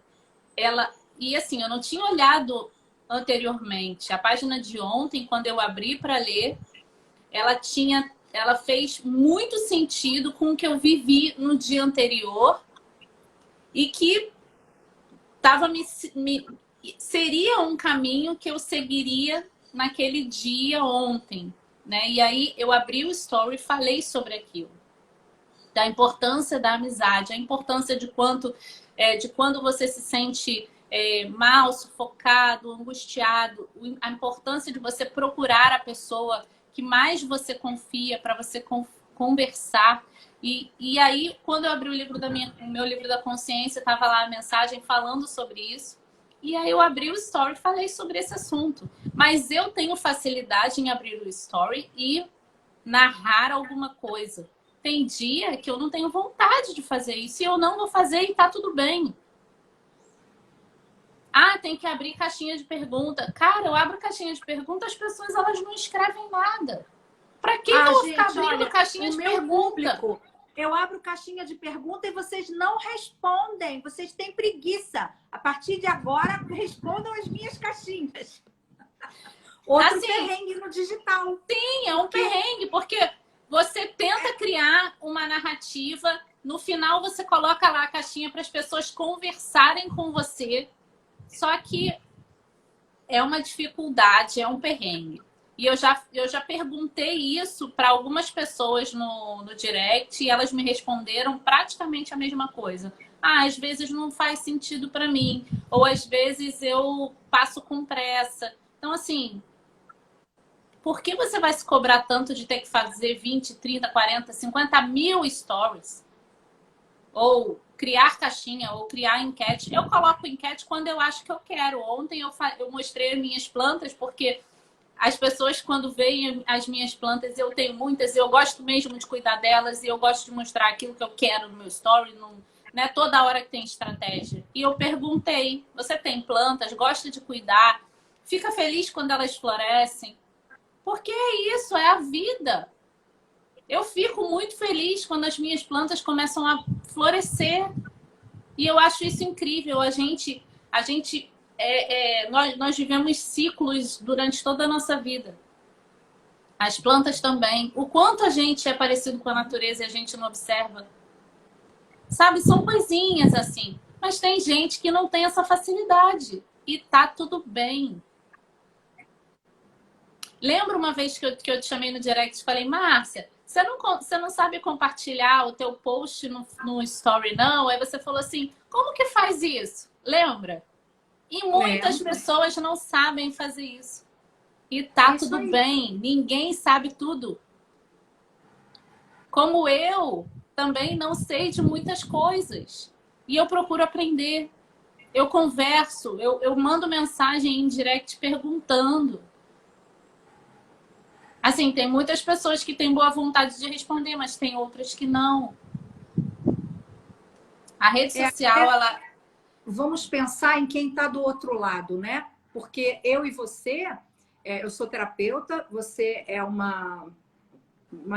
e assim, eu não tinha olhado anteriormente. A página de ontem, quando eu abri para ler, ela fez muito sentido com o que eu vivi no dia anterior e que seria um caminho que eu seguiria naquele dia ontem, né? E aí eu abri o story e falei sobre aquilo. da importância da amizade, a importância de quando você se sente mal, sufocado, angustiado, a importância de você procurar a pessoa que mais você confia para você conversar. E aí, quando eu abri o meu livro da consciência, estava lá a mensagem falando sobre isso. E aí eu abri o story e falei sobre esse assunto. Mas eu tenho facilidade em abrir o story e narrar alguma coisa. Tem dia que eu não tenho vontade de fazer isso e eu não vou fazer e tá tudo bem. Ah, tem que abrir caixinha de pergunta. Cara, eu abro caixinha de pergunta, as pessoas elas não escrevem nada. Pra que eu vou ficar abrindo caixinha de pergunta? Público, eu abro caixinha de pergunta e vocês não respondem. Vocês têm preguiça. A partir de agora, respondam as minhas caixinhas. Outro assim, perrengue no digital. Sim, é um perrengue, porque você tenta criar uma narrativa, no final você coloca lá a caixinha para as pessoas conversarem com você, só que é uma dificuldade, é um perrengue. E eu já perguntei isso para algumas pessoas no direct e elas me responderam praticamente a mesma coisa. Ah, às vezes não faz sentido para mim, ou às vezes eu passo com pressa. Então, assim, por que você vai se cobrar tanto de ter que fazer 20, 30, 40, 50 mil stories? Ou criar caixinha, ou criar enquete. Eu coloco enquete quando eu acho que eu quero. Ontem eu mostrei as minhas plantas, porque as pessoas, quando veem as minhas plantas, eu tenho muitas, e eu gosto mesmo de cuidar delas, e eu gosto de mostrar aquilo que eu quero no meu story, não é toda hora que tem estratégia. E eu perguntei, você tem plantas, gosta de cuidar, fica feliz quando elas florescem? Porque é isso, é a vida. Eu fico muito feliz quando as minhas plantas começam a florescer. E eu acho isso incrível. Nós vivemos ciclos durante toda a nossa vida. As plantas também. O quanto a gente é parecido com a natureza e a gente não observa. Sabe, são coisinhas assim. Mas tem gente que não tem essa facilidade. E tá tudo bem. Lembra uma vez que eu te chamei no direct e falei, Márcia, você não sabe compartilhar o teu post no story, não? Aí você falou assim, como que faz isso? Lembra? E muitas pessoas não sabem fazer isso. E tá tudo bem. Ninguém sabe tudo. Como eu também não sei de muitas coisas. E eu procuro aprender. Eu converso, eu mando mensagem em direct perguntando. Assim, tem muitas pessoas que têm boa vontade de responder, mas tem outras que não. A rede social, ela... Vamos pensar em quem está do outro lado, né? Porque eu e você, eu sou terapeuta, você é uma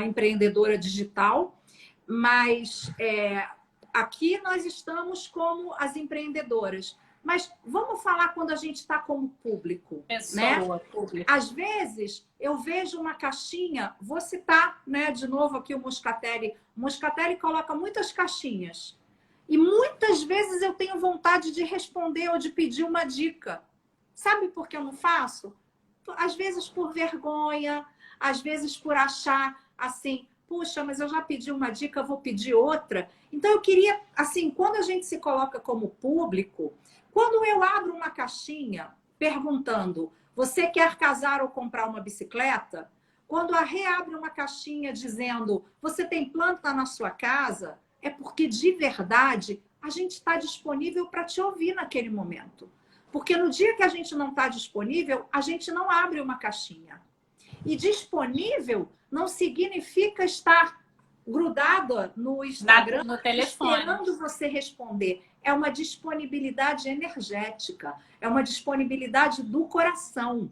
empreendedora digital, mas aqui nós estamos como as empreendedoras. Mas vamos falar quando a gente está como público, né? Público. Às vezes, eu vejo uma caixinha, vou citar, né, de novo aqui o Moscatelli. O Moscatelli coloca muitas caixinhas. E muitas vezes eu tenho vontade de responder ou de pedir uma dica. Sabe por que eu não faço? Às vezes por vergonha, às vezes por achar assim, puxa, mas eu já pedi uma dica, eu vou pedir outra. Então eu queria, assim, quando a gente se coloca como público, quando eu abro uma caixinha perguntando, você quer casar ou comprar uma bicicleta? Quando a reabre uma caixinha dizendo, você tem planta na sua casa? É porque, de verdade, a gente está disponível para te ouvir naquele momento. Porque no dia que a gente não está disponível, a gente não abre uma caixinha. E disponível não significa estar grudada no Instagram, no telefone, esperando você responder. É uma disponibilidade energética, é uma disponibilidade do coração.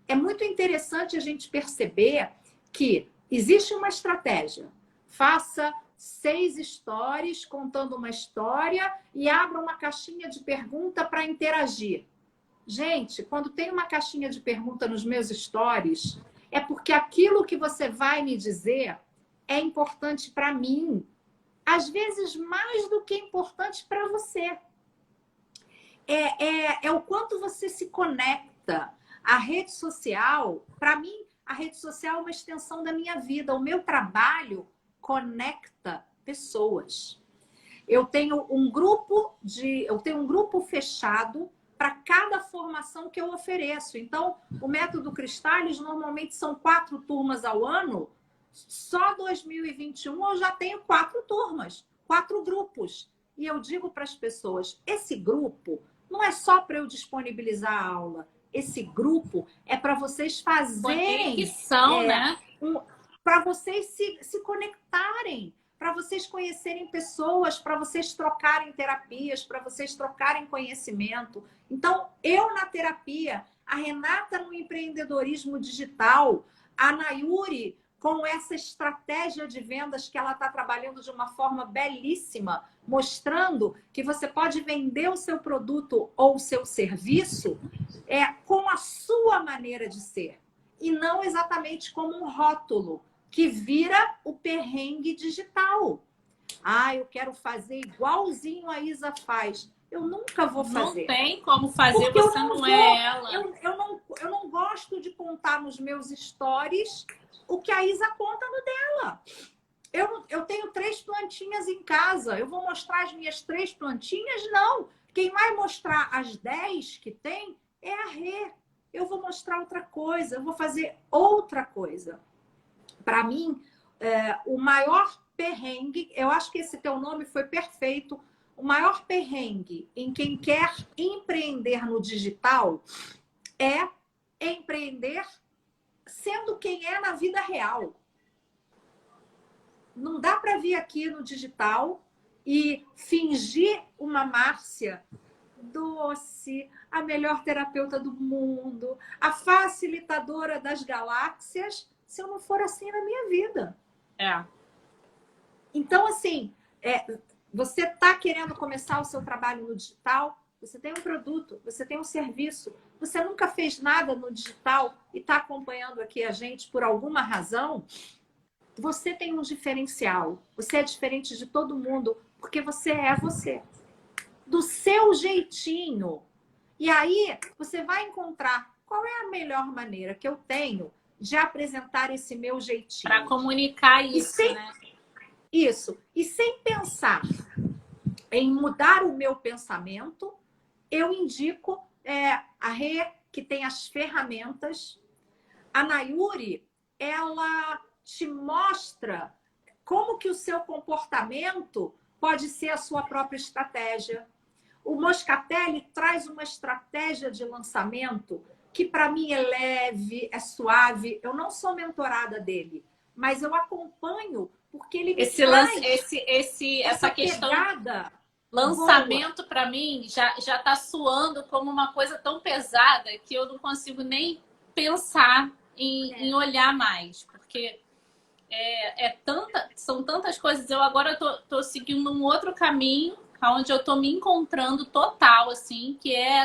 É muito interessante a gente perceber que existe uma estratégia. Faça 6 stories contando uma história e abra uma caixinha de pergunta para interagir. Gente, quando tem uma caixinha de pergunta nos meus stories, é porque aquilo que você vai me dizer é importante para mim. Às vezes, mais do que importante para você. É o quanto você se conecta. A rede social, para mim, a rede social é uma extensão da minha vida. O meu trabalho conecta pessoas. Eu tenho um grupo fechado para cada formação que eu ofereço. Então, o método Cristais normalmente são 4 turmas ao ano. Só 2021 eu já tenho 4 turmas, 4 grupos. E eu digo para as pessoas, esse grupo não é só para eu disponibilizar a aula. Esse grupo é para vocês fazerem... Conexão, né? Para vocês se conectarem, para vocês conhecerem pessoas, para vocês trocarem terapias, para vocês trocarem conhecimento. Então, eu na terapia, a Renata no empreendedorismo digital, a Nayuri com essa estratégia de vendas que ela está trabalhando de uma forma belíssima, mostrando que você pode vender o seu produto ou o seu serviço com a sua maneira de ser. E não exatamente como um rótulo que vira o perrengue digital. Ah, eu quero fazer igualzinho a Isa faz. Eu nunca vou fazer. Não tem como fazer, porque você não é ela. Eu não gosto de contar nos meus stories o que a Isa conta no dela. Eu tenho 3 plantinhas em casa. Eu vou mostrar as minhas 3 plantinhas? Não. Quem vai mostrar as 10 que tem é a Rê. Eu vou mostrar outra coisa. Eu vou fazer outra coisa. Para mim, o maior perrengue... Eu acho que esse teu nome foi perfeito. O maior perrengue em quem quer empreender no digital é empreender sendo quem é na vida real. Não dá para vir aqui no digital e fingir uma Márcia doce, a melhor terapeuta do mundo, a facilitadora das galáxias, se eu não for assim na minha vida. Então, assim, você está querendo começar o seu trabalho no digital, você tem um produto, você tem um serviço, você nunca fez nada no digital e está acompanhando aqui a gente por alguma razão, você tem um diferencial. Você é diferente de todo mundo, porque você é você. Do seu jeitinho. E aí, você vai encontrar qual é a melhor maneira que eu tenho de apresentar esse meu jeitinho. Para comunicar isso, né? Isso. E sem pensar em mudar o meu pensamento, eu indico a Rê, que tem as ferramentas. A Nayuri, ela te mostra como que o seu comportamento pode ser a sua própria estratégia. O Moscatelli traz uma estratégia de lançamento que para mim é leve, é suave. Eu não sou mentorada dele, mas eu acompanho porque ele me traz essa questão pegada. Lançamento, para mim, já tá soando como uma coisa tão pesada que eu não consigo nem pensar em olhar mais. Porque são tantas coisas. Eu agora tô seguindo um outro caminho, onde eu tô me encontrando total, assim, que é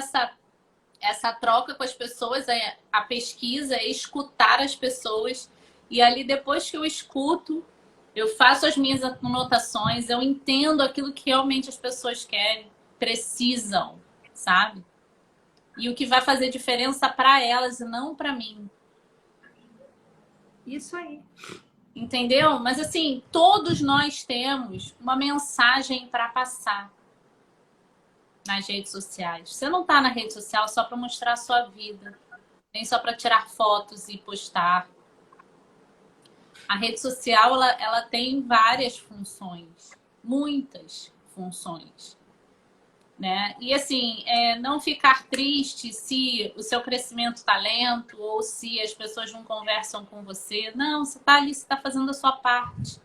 essa troca com as pessoas, a pesquisa, escutar as pessoas. E ali, depois que eu escuto, eu faço as minhas anotações, eu entendo aquilo que realmente as pessoas querem, precisam, sabe? E o que vai fazer diferença para elas e não para mim. Isso aí. Entendeu? Mas assim, todos nós temos uma mensagem para passar nas redes sociais. Você não tá na rede social só para mostrar a sua vida, nem só para tirar fotos e postar. A rede social, ela tem várias funções, muitas funções, né? E assim, não ficar triste se o seu crescimento está lento ou se as pessoas não conversam com você. Não, você está ali, você está fazendo a sua parte.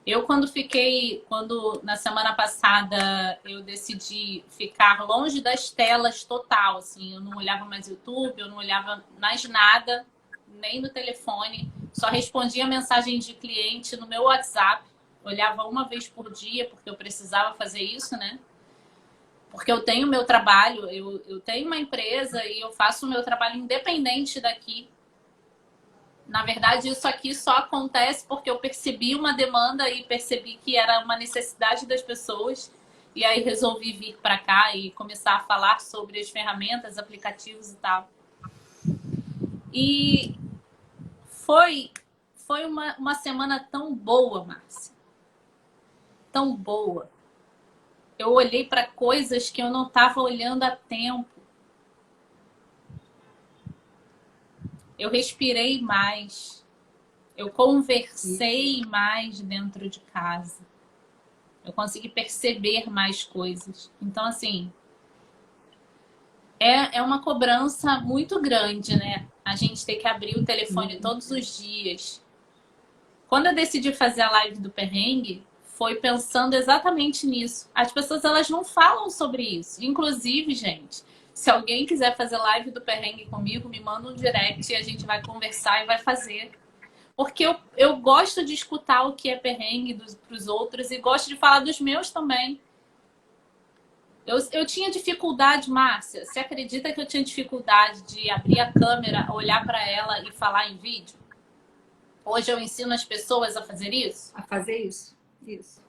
Eu, quando na semana passada eu decidi ficar longe das telas total, assim, eu não olhava mais YouTube, eu não olhava mais nada, nem no telefone, só respondia mensagem de cliente no meu WhatsApp, olhava uma vez por dia, porque eu precisava fazer isso, né? Porque eu tenho meu trabalho, eu tenho uma empresa e eu faço o meu trabalho independente daqui. Na verdade, isso aqui só acontece porque eu percebi uma demanda e percebi que era uma necessidade das pessoas. E aí resolvi vir para cá e começar a falar sobre as ferramentas, aplicativos e tal. E foi uma semana tão boa, Márcia. Tão boa. Eu olhei para coisas que eu não estava olhando há tempo. Eu respirei mais. Eu conversei mais dentro de casa. Eu consegui perceber mais coisas. Então, assim, é uma cobrança muito grande, né? A gente ter que abrir o telefone todos os dias. Quando eu decidi fazer a live do perrengue, foi pensando exatamente nisso. As pessoas, elas não falam sobre isso. Inclusive, gente, se alguém quiser fazer live do perrengue comigo, me manda um direct e a gente vai conversar e vai fazer. Porque eu gosto de escutar o que é perrengue para os outros e gosto de falar dos meus também. Eu tinha dificuldade, Márcia. Você acredita que eu tinha dificuldade de abrir a câmera, olhar para ela e falar em vídeo? Hoje eu ensino as pessoas a fazer isso? A fazer isso. Isso.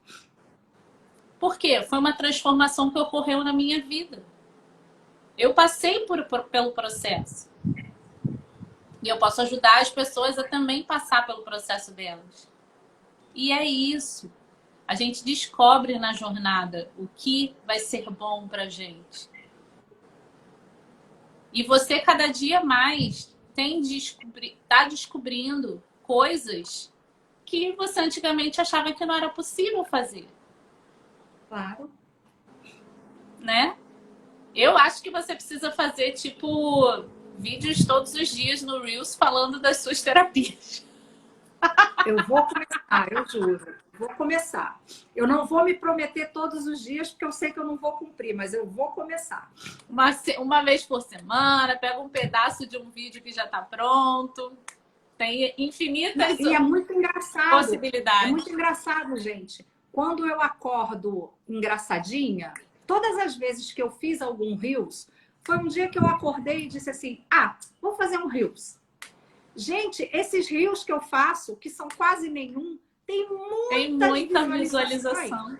Por quê? Foi uma transformação que ocorreu na minha vida. Eu passei pelo processo. E eu posso ajudar as pessoas a também passar pelo processo delas. E é isso. A gente descobre na jornada o que vai ser bom pra gente. E você, cada dia mais, tá descobrindo coisas que você antigamente achava que não era possível fazer. Claro. Né? Eu acho que você precisa fazer, tipo, vídeos todos os dias no Reels falando das suas terapias. Eu vou começar, eu juro. Vou começar. Eu não vou me prometer todos os dias, porque eu sei que eu não vou cumprir, mas eu vou começar. Uma vez por semana, pega um pedaço de um vídeo que já está pronto. Tem infinitas E é muito engraçado. Possibilidades. É muito engraçado, gente. Quando eu acordo engraçadinha, todas as vezes que eu fiz algum Reels, foi um dia que eu acordei e disse assim, vou fazer um Reels. Gente, esses Reels que eu faço, que são quase nenhum, tem muita visualização.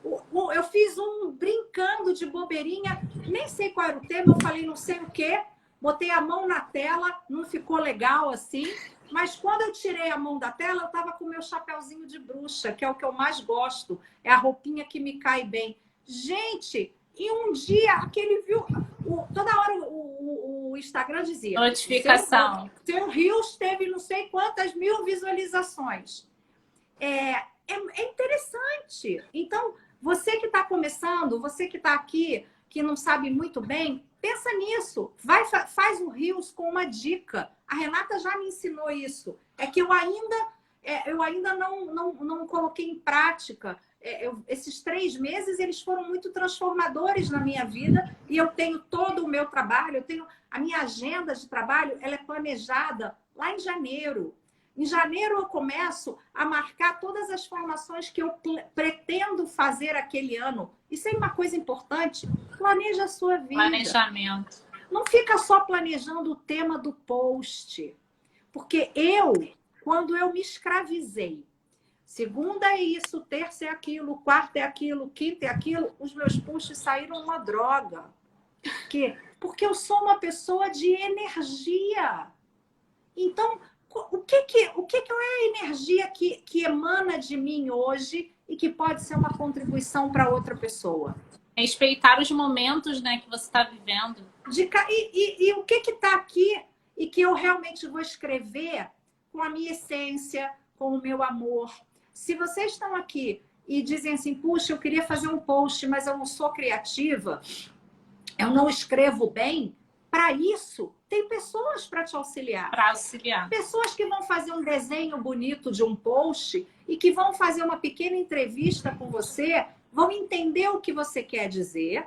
Eu fiz um brincando de bobeirinha, nem sei qual era o tema, eu falei não sei o quê, botei a mão na tela, não ficou legal assim, mas quando eu tirei a mão da tela, eu tava com o meu chapeuzinho de bruxa, que é o que eu mais gosto, é a roupinha que me cai bem. Gente, e um dia, aquele viu, toda hora o Instagram dizia... Notificação. Seu Reels teve não sei quantas mil visualizações. É interessante. Então, você que está começando, você que está aqui, que não sabe muito bem, pensa nisso. Faz um Reels com uma dica. A Renata já me ensinou isso. É que eu ainda não coloquei em prática. Esses 3 meses, eles foram muito transformadores na minha vida e eu tenho todo o meu trabalho, a minha agenda de trabalho, ela é planejada lá em janeiro. Em janeiro eu começo a marcar todas as formações que eu pretendo fazer aquele ano. Isso é uma coisa importante. Planeja a sua vida. Planejamento. Não fica só planejando o tema do post. Porque quando eu me escravizei, segunda é isso, terça é aquilo, quarta é aquilo, quinta é aquilo, os meus posts saíram uma droga. Por quê? Porque eu sou uma pessoa de energia. Então, o que é a energia que emana de mim hoje e que pode ser uma contribuição para outra pessoa? Respeitar os momentos, né, que você está vivendo. E o que está aqui e que eu realmente vou escrever com a minha essência, com o meu amor. Se vocês estão aqui e dizem assim, puxa, eu queria fazer um post, mas eu não sou criativa, eu não escrevo bem, para isso, tem pessoas para te auxiliar. Para auxiliar. Pessoas que vão fazer um desenho bonito de um post e que vão fazer uma pequena entrevista com você, vão entender o que você quer dizer,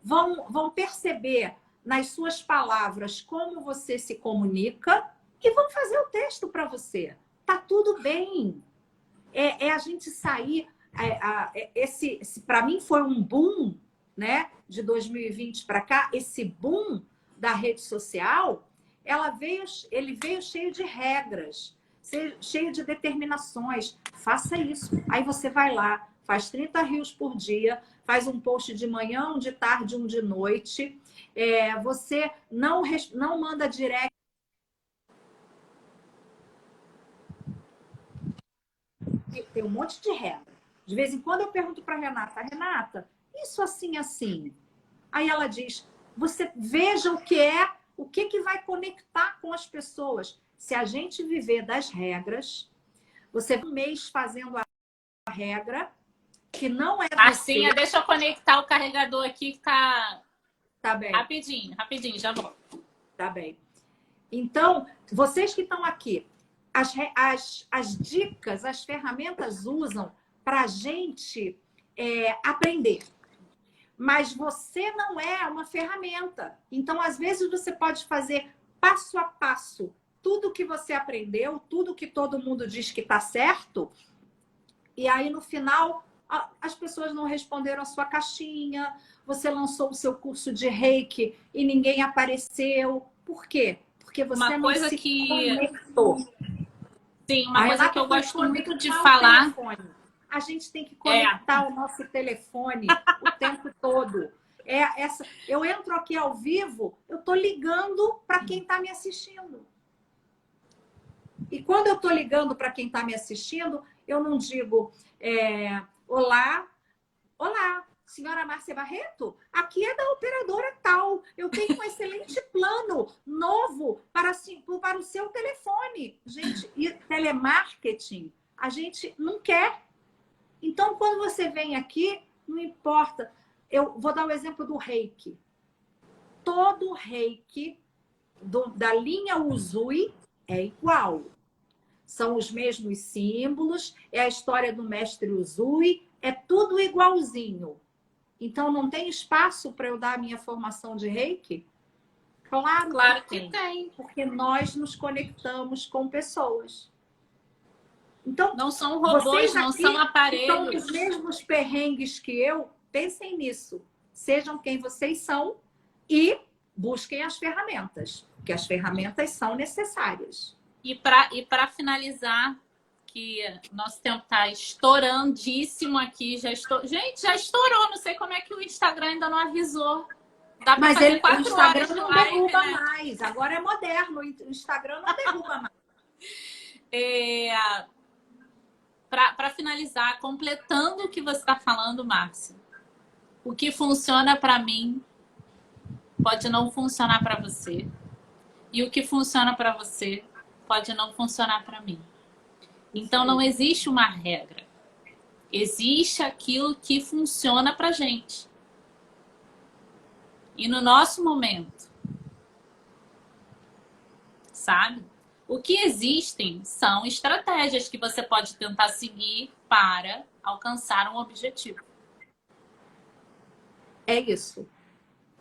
vão perceber nas suas palavras como você se comunica e vão fazer o texto para você. Tá tudo bem. É a gente sair... para mim foi um boom, né? De 2020 para cá, esse boom da rede social, ele veio cheio de regras, cheio de determinações. Faça isso. Aí você vai lá, faz 30 Reels por dia, faz um post de manhã, um de tarde, um de noite. Você não manda direct. tem um monte de regra. De vez em quando eu pergunto para Renata, Renata, isso assim, assim. Aí ela diz, você veja o que vai conectar com as pessoas. Se a gente viver das regras, você um mês fazendo a regra, que não é Marcinha, você. deixa eu conectar o carregador aqui que tá... Tá bem. Rapidinho, rapidinho, já volto. Tá bem. Então, vocês que estão aqui, as dicas, as ferramentas usam para a gente aprender. Mas você não é uma ferramenta. Então, às vezes, você pode fazer passo a passo tudo que você aprendeu, tudo que todo mundo diz que está certo, e aí, no final, as pessoas não responderam a sua caixinha, você lançou o seu curso de Reiki e ninguém apareceu. Por quê? Porque você não se conectou. Sim, uma coisa que eu gosto muito de falar... A gente tem que conectar o nosso telefone o tempo todo. Eu entro aqui ao vivo, eu estou ligando para quem está me assistindo. E quando eu estou ligando para quem está me assistindo, eu não digo olá, senhora Márcia Barreto, aqui é da operadora tal. Eu tenho um excelente plano novo para o seu telefone. Gente, e telemarketing, a gente não quer. Então, quando você vem aqui, não importa. Eu vou dar o exemplo do Reiki. Todo Reiki da linha Usui é igual. São os mesmos símbolos, é a história do mestre Usui, é tudo igualzinho. Então, não tem espaço para eu dar a minha formação de Reiki? Claro que tem. Porque nós nos conectamos com pessoas. Então, não são robôs, não são aparelhos. Estão os mesmos perrengues que eu, pensem nisso. Sejam quem vocês são e busquem as ferramentas, porque as ferramentas são necessárias. E para finalizar, que nosso tempo está estourandíssimo aqui. Gente, já estourou. Não sei como é que o Instagram ainda não avisou. Dá para fazer 4 o Instagram horas não live, derruba né? mais. Agora é moderno. O Instagram não derruba mais. Para finalizar, completando o que você está falando, Márcia, o que funciona para mim pode não funcionar para você. E o que funciona para você pode não funcionar para mim. Então, não existe uma regra. Existe aquilo que funciona para gente. E no nosso momento, sabe? O que existem são estratégias que você pode tentar seguir para alcançar um objetivo. É isso.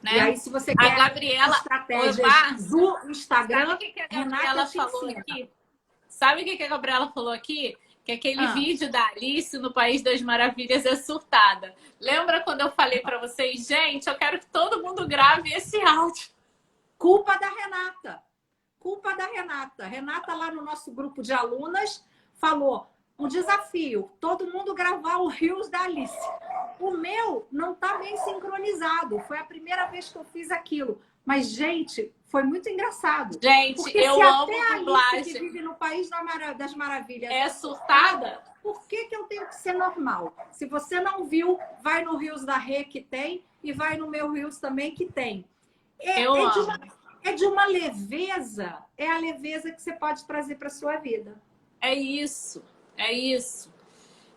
Né? E aí, se você quer a Gabriela, estratégias do Instagram, sabe o que a Gabriela falou aqui? Sabe o que a Gabriela falou aqui? Que aquele vídeo da Alice no País das Maravilhas é surtada. Lembra quando eu falei para vocês, gente, eu quero que todo mundo grave esse áudio. Culpa da Renata. Culpa da Renata. Renata, lá no nosso grupo de alunas, falou um desafio, todo mundo gravar o Reels da Alice. O meu não está bem sincronizado. Foi a primeira vez que eu fiz aquilo. Mas, gente, foi muito engraçado. Gente, porque eu amo a dublagem. Alice, que vive no País das Maravilhas, é surtada, por que eu tenho que ser normal? Se você não viu, vai no Reels da Rê que tem e vai no meu Reels também que tem. É de uma leveza. É a leveza que você pode trazer para sua vida. É isso. É isso.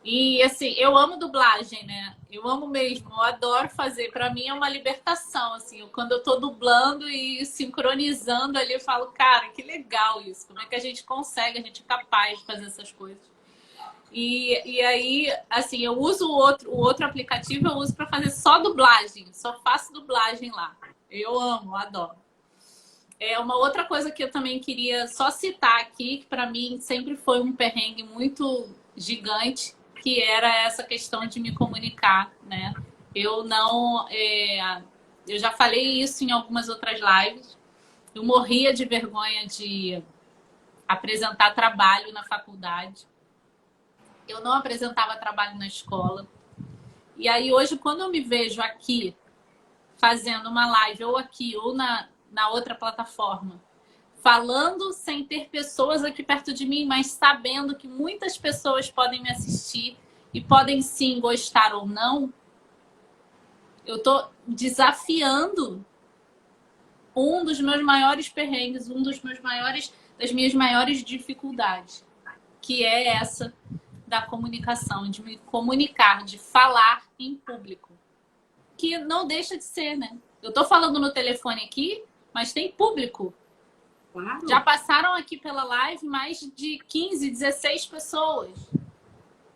E assim, eu amo dublagem, né? Eu amo mesmo, eu adoro fazer. Para mim é uma libertação, assim. Quando eu tô dublando e sincronizando ali, eu falo, cara, que legal isso. Como é que a gente consegue, a gente é capaz de fazer essas coisas. E aí, assim, eu uso o outro aplicativo, eu uso para fazer só dublagem. Só faço dublagem lá. Eu amo, adoro. Uma outra coisa que eu também queria só citar aqui, que para mim sempre foi um perrengue muito gigante, que era essa questão de me comunicar, né? Eu já falei isso em algumas outras lives. Eu morria de vergonha de apresentar trabalho na faculdade. Eu não apresentava trabalho na escola. E aí hoje, quando eu me vejo aqui fazendo uma live, ou aqui, ou na outra plataforma, falando sem ter pessoas aqui perto de mim, mas sabendo que muitas pessoas podem me assistir e podem sim gostar ou não, eu tô desafiando um dos meus maiores perrengues, das minhas maiores dificuldades, que é essa da comunicação, de me comunicar, de falar em público. Que não deixa de ser, né? Eu tô falando no telefone aqui, mas tem público. Claro. Já passaram aqui pela live mais de 15, 16 pessoas.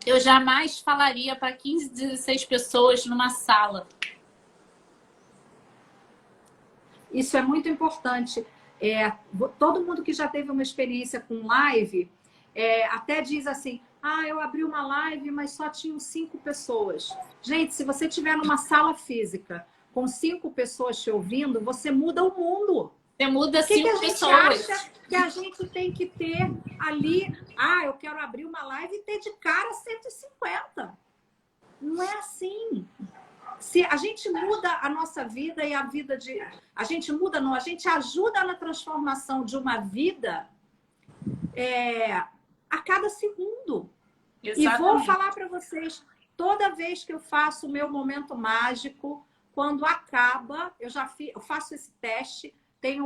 Eu jamais falaria para 15, 16 pessoas numa sala. Isso é muito importante. Todo mundo que já teve uma experiência com live, até diz assim, eu abri uma live, mas só tinham 5 pessoas. Gente, se você estiver numa sala física com 5 pessoas te ouvindo, você muda o mundo. Você muda 5 pessoas. O que a gente acha que a gente tem que ter ali? Eu quero abrir uma live e ter de cara 150. Não é assim. Se a gente muda a nossa vida e a vida de... A gente muda, não. A gente ajuda na transformação de uma vida a cada segundo. Exatamente. E vou falar para vocês, toda vez que eu faço o meu momento mágico, quando acaba, eu faço esse teste, tem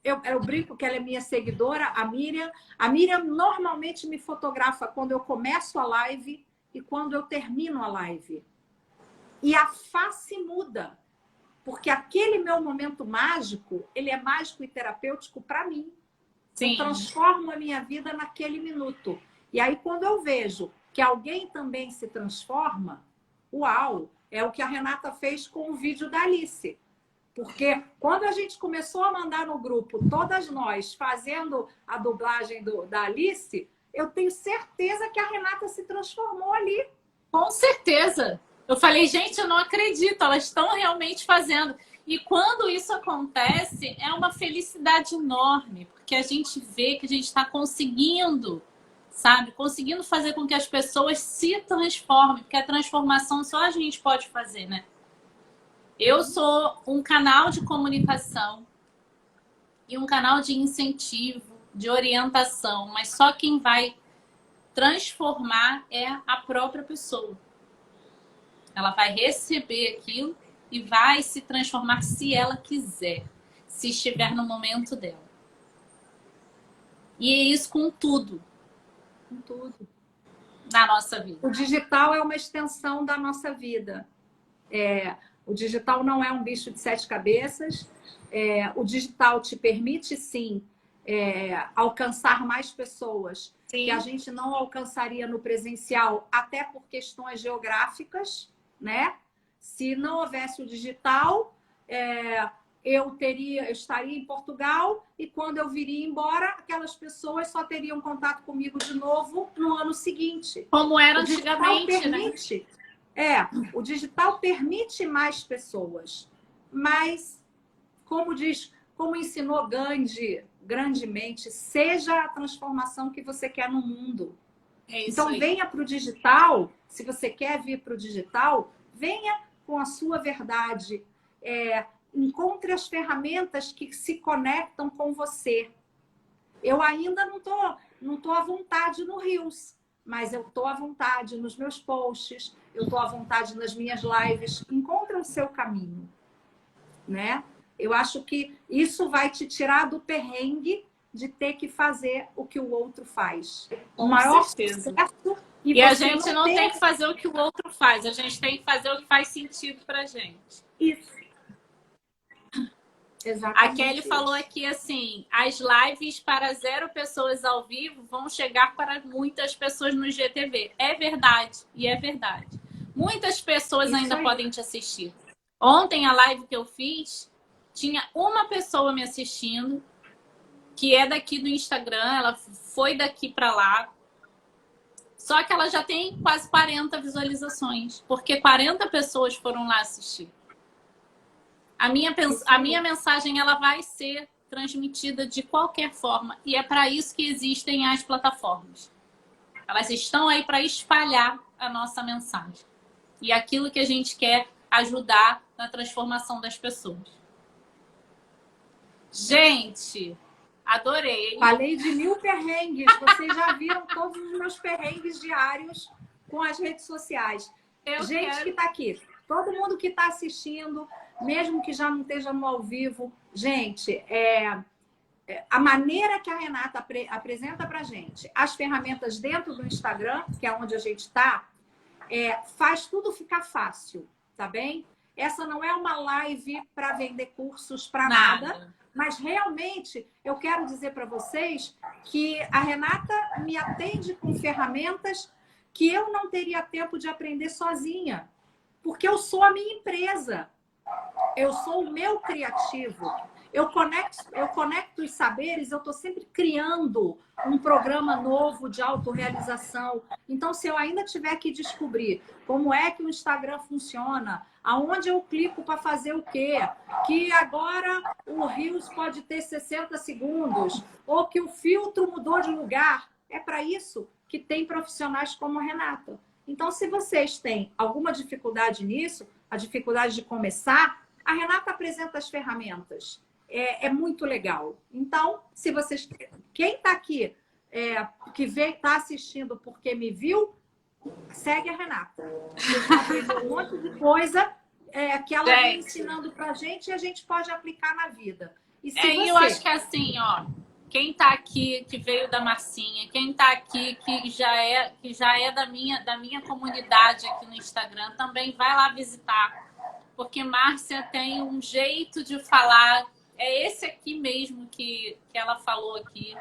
eu brinco que ela é minha seguidora, a Miriam. A Miriam normalmente me fotografa quando eu começo a live e quando eu termino a live. E a face muda, porque aquele meu momento mágico, ele é mágico e terapêutico para mim. Sim. Eu transformo a minha vida naquele minuto. E aí, quando eu vejo que alguém também se transforma, uau! É o que a Renata fez com o vídeo da Alice. Porque quando a gente começou a mandar no grupo, todas nós fazendo a dublagem da Alice, eu tenho certeza que a Renata se transformou ali. Com certeza! Eu falei, gente, eu não acredito, elas estão realmente fazendo. E quando isso acontece, é uma felicidade enorme, porque a gente vê que a gente está conseguindo, sabe? Conseguindo fazer com que as pessoas se transformem, porque a transformação só a gente pode fazer, né? Eu sou um canal de comunicação e um canal de incentivo, de orientação, mas só quem vai transformar é a própria pessoa. Ela vai receber aquilo e vai se transformar se ela quiser, se estiver no momento dela. E é isso com tudo. Com tudo. Na nossa vida. O digital é uma extensão da nossa vida. O digital não é um bicho de 7 cabeças. O digital te permite, sim, alcançar mais pessoas. Sim. Que a gente não alcançaria no presencial, até por questões geográficas, né? Se não houvesse o digital, eu estaria em Portugal e quando eu viria embora, aquelas pessoas só teriam contato comigo de novo no ano seguinte. Como era antigamente, permite, né? O digital permite mais pessoas, mas, como ensinou Gandhi grandemente, seja a transformação que você quer no mundo. Então, venha para o digital, se você quer vir para o digital, venha com a sua verdade. Encontre as ferramentas que se conectam com você. Eu ainda não tô à vontade no Reels, mas eu estou à vontade nos meus posts, eu estou à vontade nas minhas lives. Encontre o seu caminho, né? Eu acho que isso vai te tirar do perrengue de ter que fazer o que o outro faz. Com maior certeza. E a gente não tem que fazer o que o outro faz, a gente tem que fazer o que faz sentido pra gente. Isso. Exatamente. A Kelly falou aqui assim, as lives para 0 pessoas ao vivo vão chegar para muitas pessoas no IGTV. É verdade, e é verdade. Muitas pessoas ainda podem te assistir. Ontem, a live que eu fiz, tinha uma pessoa me assistindo, que é daqui do Instagram, ela foi daqui para lá. Só que ela já tem quase 40 visualizações, porque 40 pessoas foram lá assistir. A minha mensagem ela vai ser transmitida de qualquer forma. E é para isso que existem as plataformas. Elas estão aí para espalhar a nossa mensagem. E aquilo que a gente quer ajudar na transformação das pessoas. Gente, Adorei. Falei de 1000 perrengues. Vocês já viram todos os meus perrengues diários com as redes sociais. Gente que está aqui, todo mundo que está assistindo, mesmo que já não esteja no ao vivo, gente, a maneira que a Renata apresenta para a gente as ferramentas dentro do Instagram, que é onde a gente está, faz tudo ficar fácil, tá bem? Essa não é uma live para vender cursos para nada, mas realmente eu quero dizer para vocês que a Renata me atende com ferramentas que eu não teria tempo de aprender sozinha, porque eu sou a minha empresa, eu sou o meu criativo. Eu conecto os saberes, eu estou sempre criando um programa novo de autorrealização. Então, se eu ainda tiver que descobrir como é que o Instagram funciona, aonde eu clico para fazer o quê, que agora o Reels pode ter 60 segundos, ou que o filtro mudou de lugar, é para isso que tem profissionais como a Renata. Então, se vocês têm alguma dificuldade nisso, a dificuldade de começar, a Renata apresenta as ferramentas. É muito legal. Então, se vocês... Quem está aqui, que está assistindo porque me viu, segue a Renata. Vocês vão aprender um monte de coisa que ela vem ensinando para a gente e a gente pode aplicar na vida. E eu acho que é assim, ó. Quem está aqui, que veio da Marcinha, quem está aqui, que já é da minha comunidade aqui no Instagram, também vai lá visitar. Porque Márcia tem um jeito de falar... É esse aqui mesmo que ela falou aqui.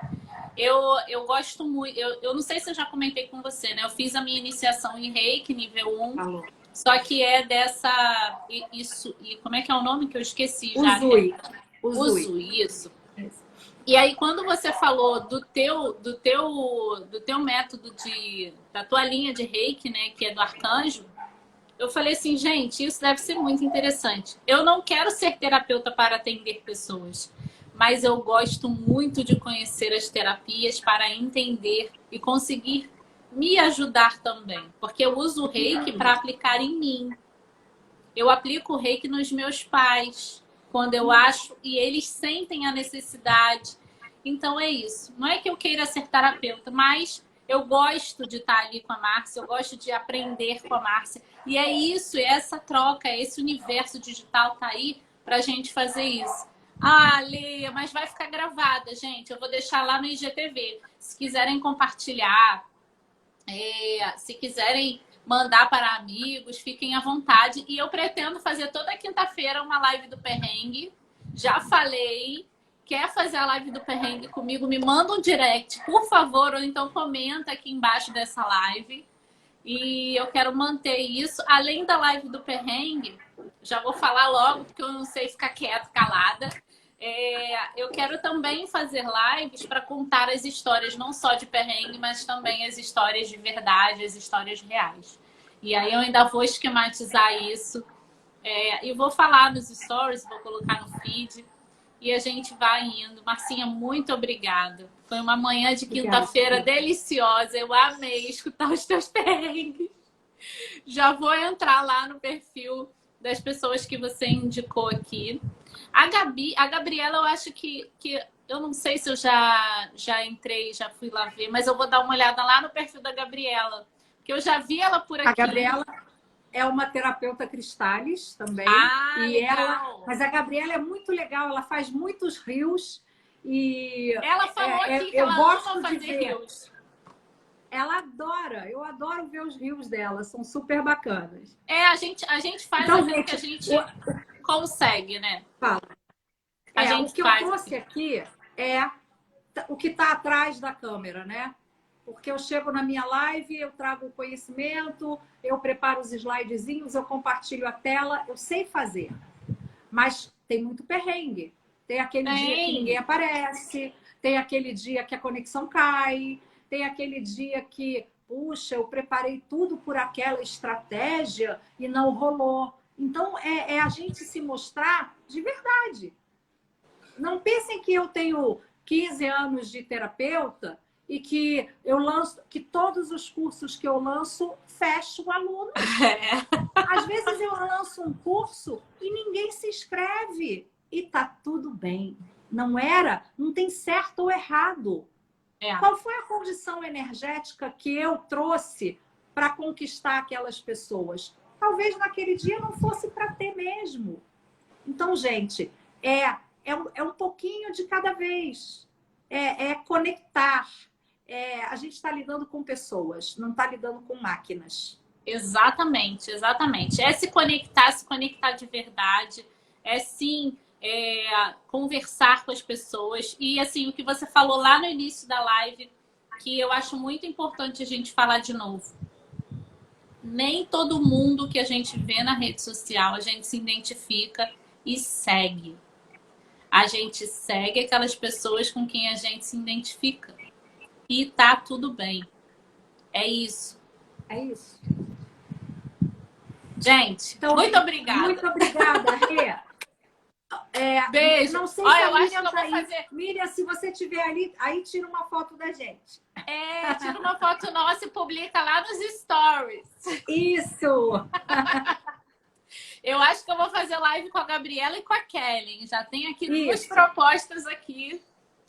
Eu gosto muito... Eu não sei se eu já comentei com você, né? Eu fiz a minha iniciação em Reiki, nível 1. Falou. Só que é dessa... Isso, e como é que é o nome que eu esqueci já? Uzui, isso. E aí, quando você falou do teu método da tua linha de Reiki, né? Que é do arcanjo, eu falei assim, gente, isso deve ser muito interessante. Eu não quero ser terapeuta para atender pessoas, mas eu gosto muito de conhecer as terapias para entender e conseguir me ajudar também. Porque eu uso o Reiki para aplicar em mim. Eu aplico o Reiki nos meus pais, quando eu acho, e eles sentem a necessidade. Então é isso. Não é que eu queira ser terapeuta, mas... Eu gosto de estar ali com a Márcia, eu gosto de aprender com a Márcia. E é isso, é essa troca, esse universo digital tá aí pra gente fazer isso. Ah, Leia, mas vai ficar gravada, gente. Eu vou deixar lá no IGTV. Se quiserem compartilhar, se quiserem mandar para amigos, fiquem à vontade. E eu pretendo fazer toda quinta-feira uma live do perrengue. Já falei... Quer fazer a live do perrengue comigo, me manda um direct, por favor, ou então comenta aqui embaixo dessa live. E eu quero manter isso. Além da live do perrengue, já vou falar logo, porque eu não sei ficar quieta, calada. Eu quero também fazer lives para contar as histórias, não só de perrengue, mas também as histórias de verdade, as histórias reais. E aí eu ainda vou esquematizar isso. E vou falar nos stories, vou colocar no feed. E a gente vai indo. Marcinha, muito obrigada. Foi uma manhã de quinta-feira deliciosa. Eu amei escutar os teus perrengues. Já vou entrar lá no perfil das pessoas que você indicou aqui. A Gabriela, eu acho que eu não sei se eu já entrei, já fui lá ver, mas eu vou dar uma olhada lá no perfil da Gabriela. Porque eu já vi ela por aqui. A Gabriela é uma terapeuta Cristales também. Mas a Gabriela é muito legal, ela faz muitos reels e ela falou aqui que eu ela gosto ama fazer de ver. reels. Ela adora, eu adoro ver os reels dela, são super bacanas. A gente faz então, aquilo que a gente consegue, né? Fala. O que eu trouxe aqui é o que está atrás da câmera, né? Porque eu chego na minha live, eu trago o conhecimento, eu preparo os slidezinhos, eu compartilho a tela, eu sei fazer. Mas tem muito perrengue. Tem aquele dia que ninguém aparece, tem aquele dia que a conexão cai, tem aquele dia que, puxa, eu preparei tudo por aquela estratégia e não rolou. Então, é a gente se mostrar de verdade. Não pensem que eu tenho 15 anos de terapeuta e que eu lanço, que todos os cursos que eu lanço fecho o aluno. Às vezes eu lanço um curso e ninguém se inscreve. E tá tudo bem. Não era, não tem certo ou errado. É. Qual foi a condição energética que eu trouxe para conquistar aquelas pessoas? Talvez naquele dia não fosse para ter mesmo. Então, gente, é um pouquinho de cada vez. É conectar. A gente está lidando com pessoas, não está lidando com máquinas. Exatamente, exatamente. É se conectar de verdade. É sim conversar com as pessoas. E assim, o que você falou lá no início da live, que eu acho muito importante a gente falar de novo. Nem todo mundo que a gente vê na rede social a gente se identifica e segue. A gente segue aquelas pessoas com quem a gente se identifica. E tá tudo bem. É isso. É isso. Gente, então, muito obrigada. Muito obrigada, Rê. Beijo. Não sei Olha, se a eu acho Miriam que eu tá vou aí. fazer. Miriam, se você estiver ali, aí tira uma foto da gente. Tira uma foto nossa e publica lá nos stories. Isso! Eu acho que eu vou fazer live com a Gabriela e com a Kelly. Já tem aqui duas Isso. propostas aqui.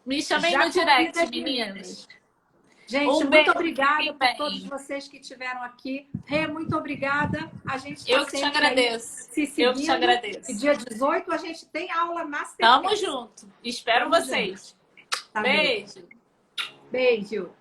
Me chamem Já no direct, convida as meninas. Gente, muito beijo, obrigada fiquem por bem. todos vocês que estiveram aqui. Rê, muito obrigada. A gente está Eu que te sempre agradeço. se seguindo. Eu que te agradeço. E dia 18 a gente tem aula na certeza. Tamo junto. Espero Tamo vocês. Tá Beijo. Beijo.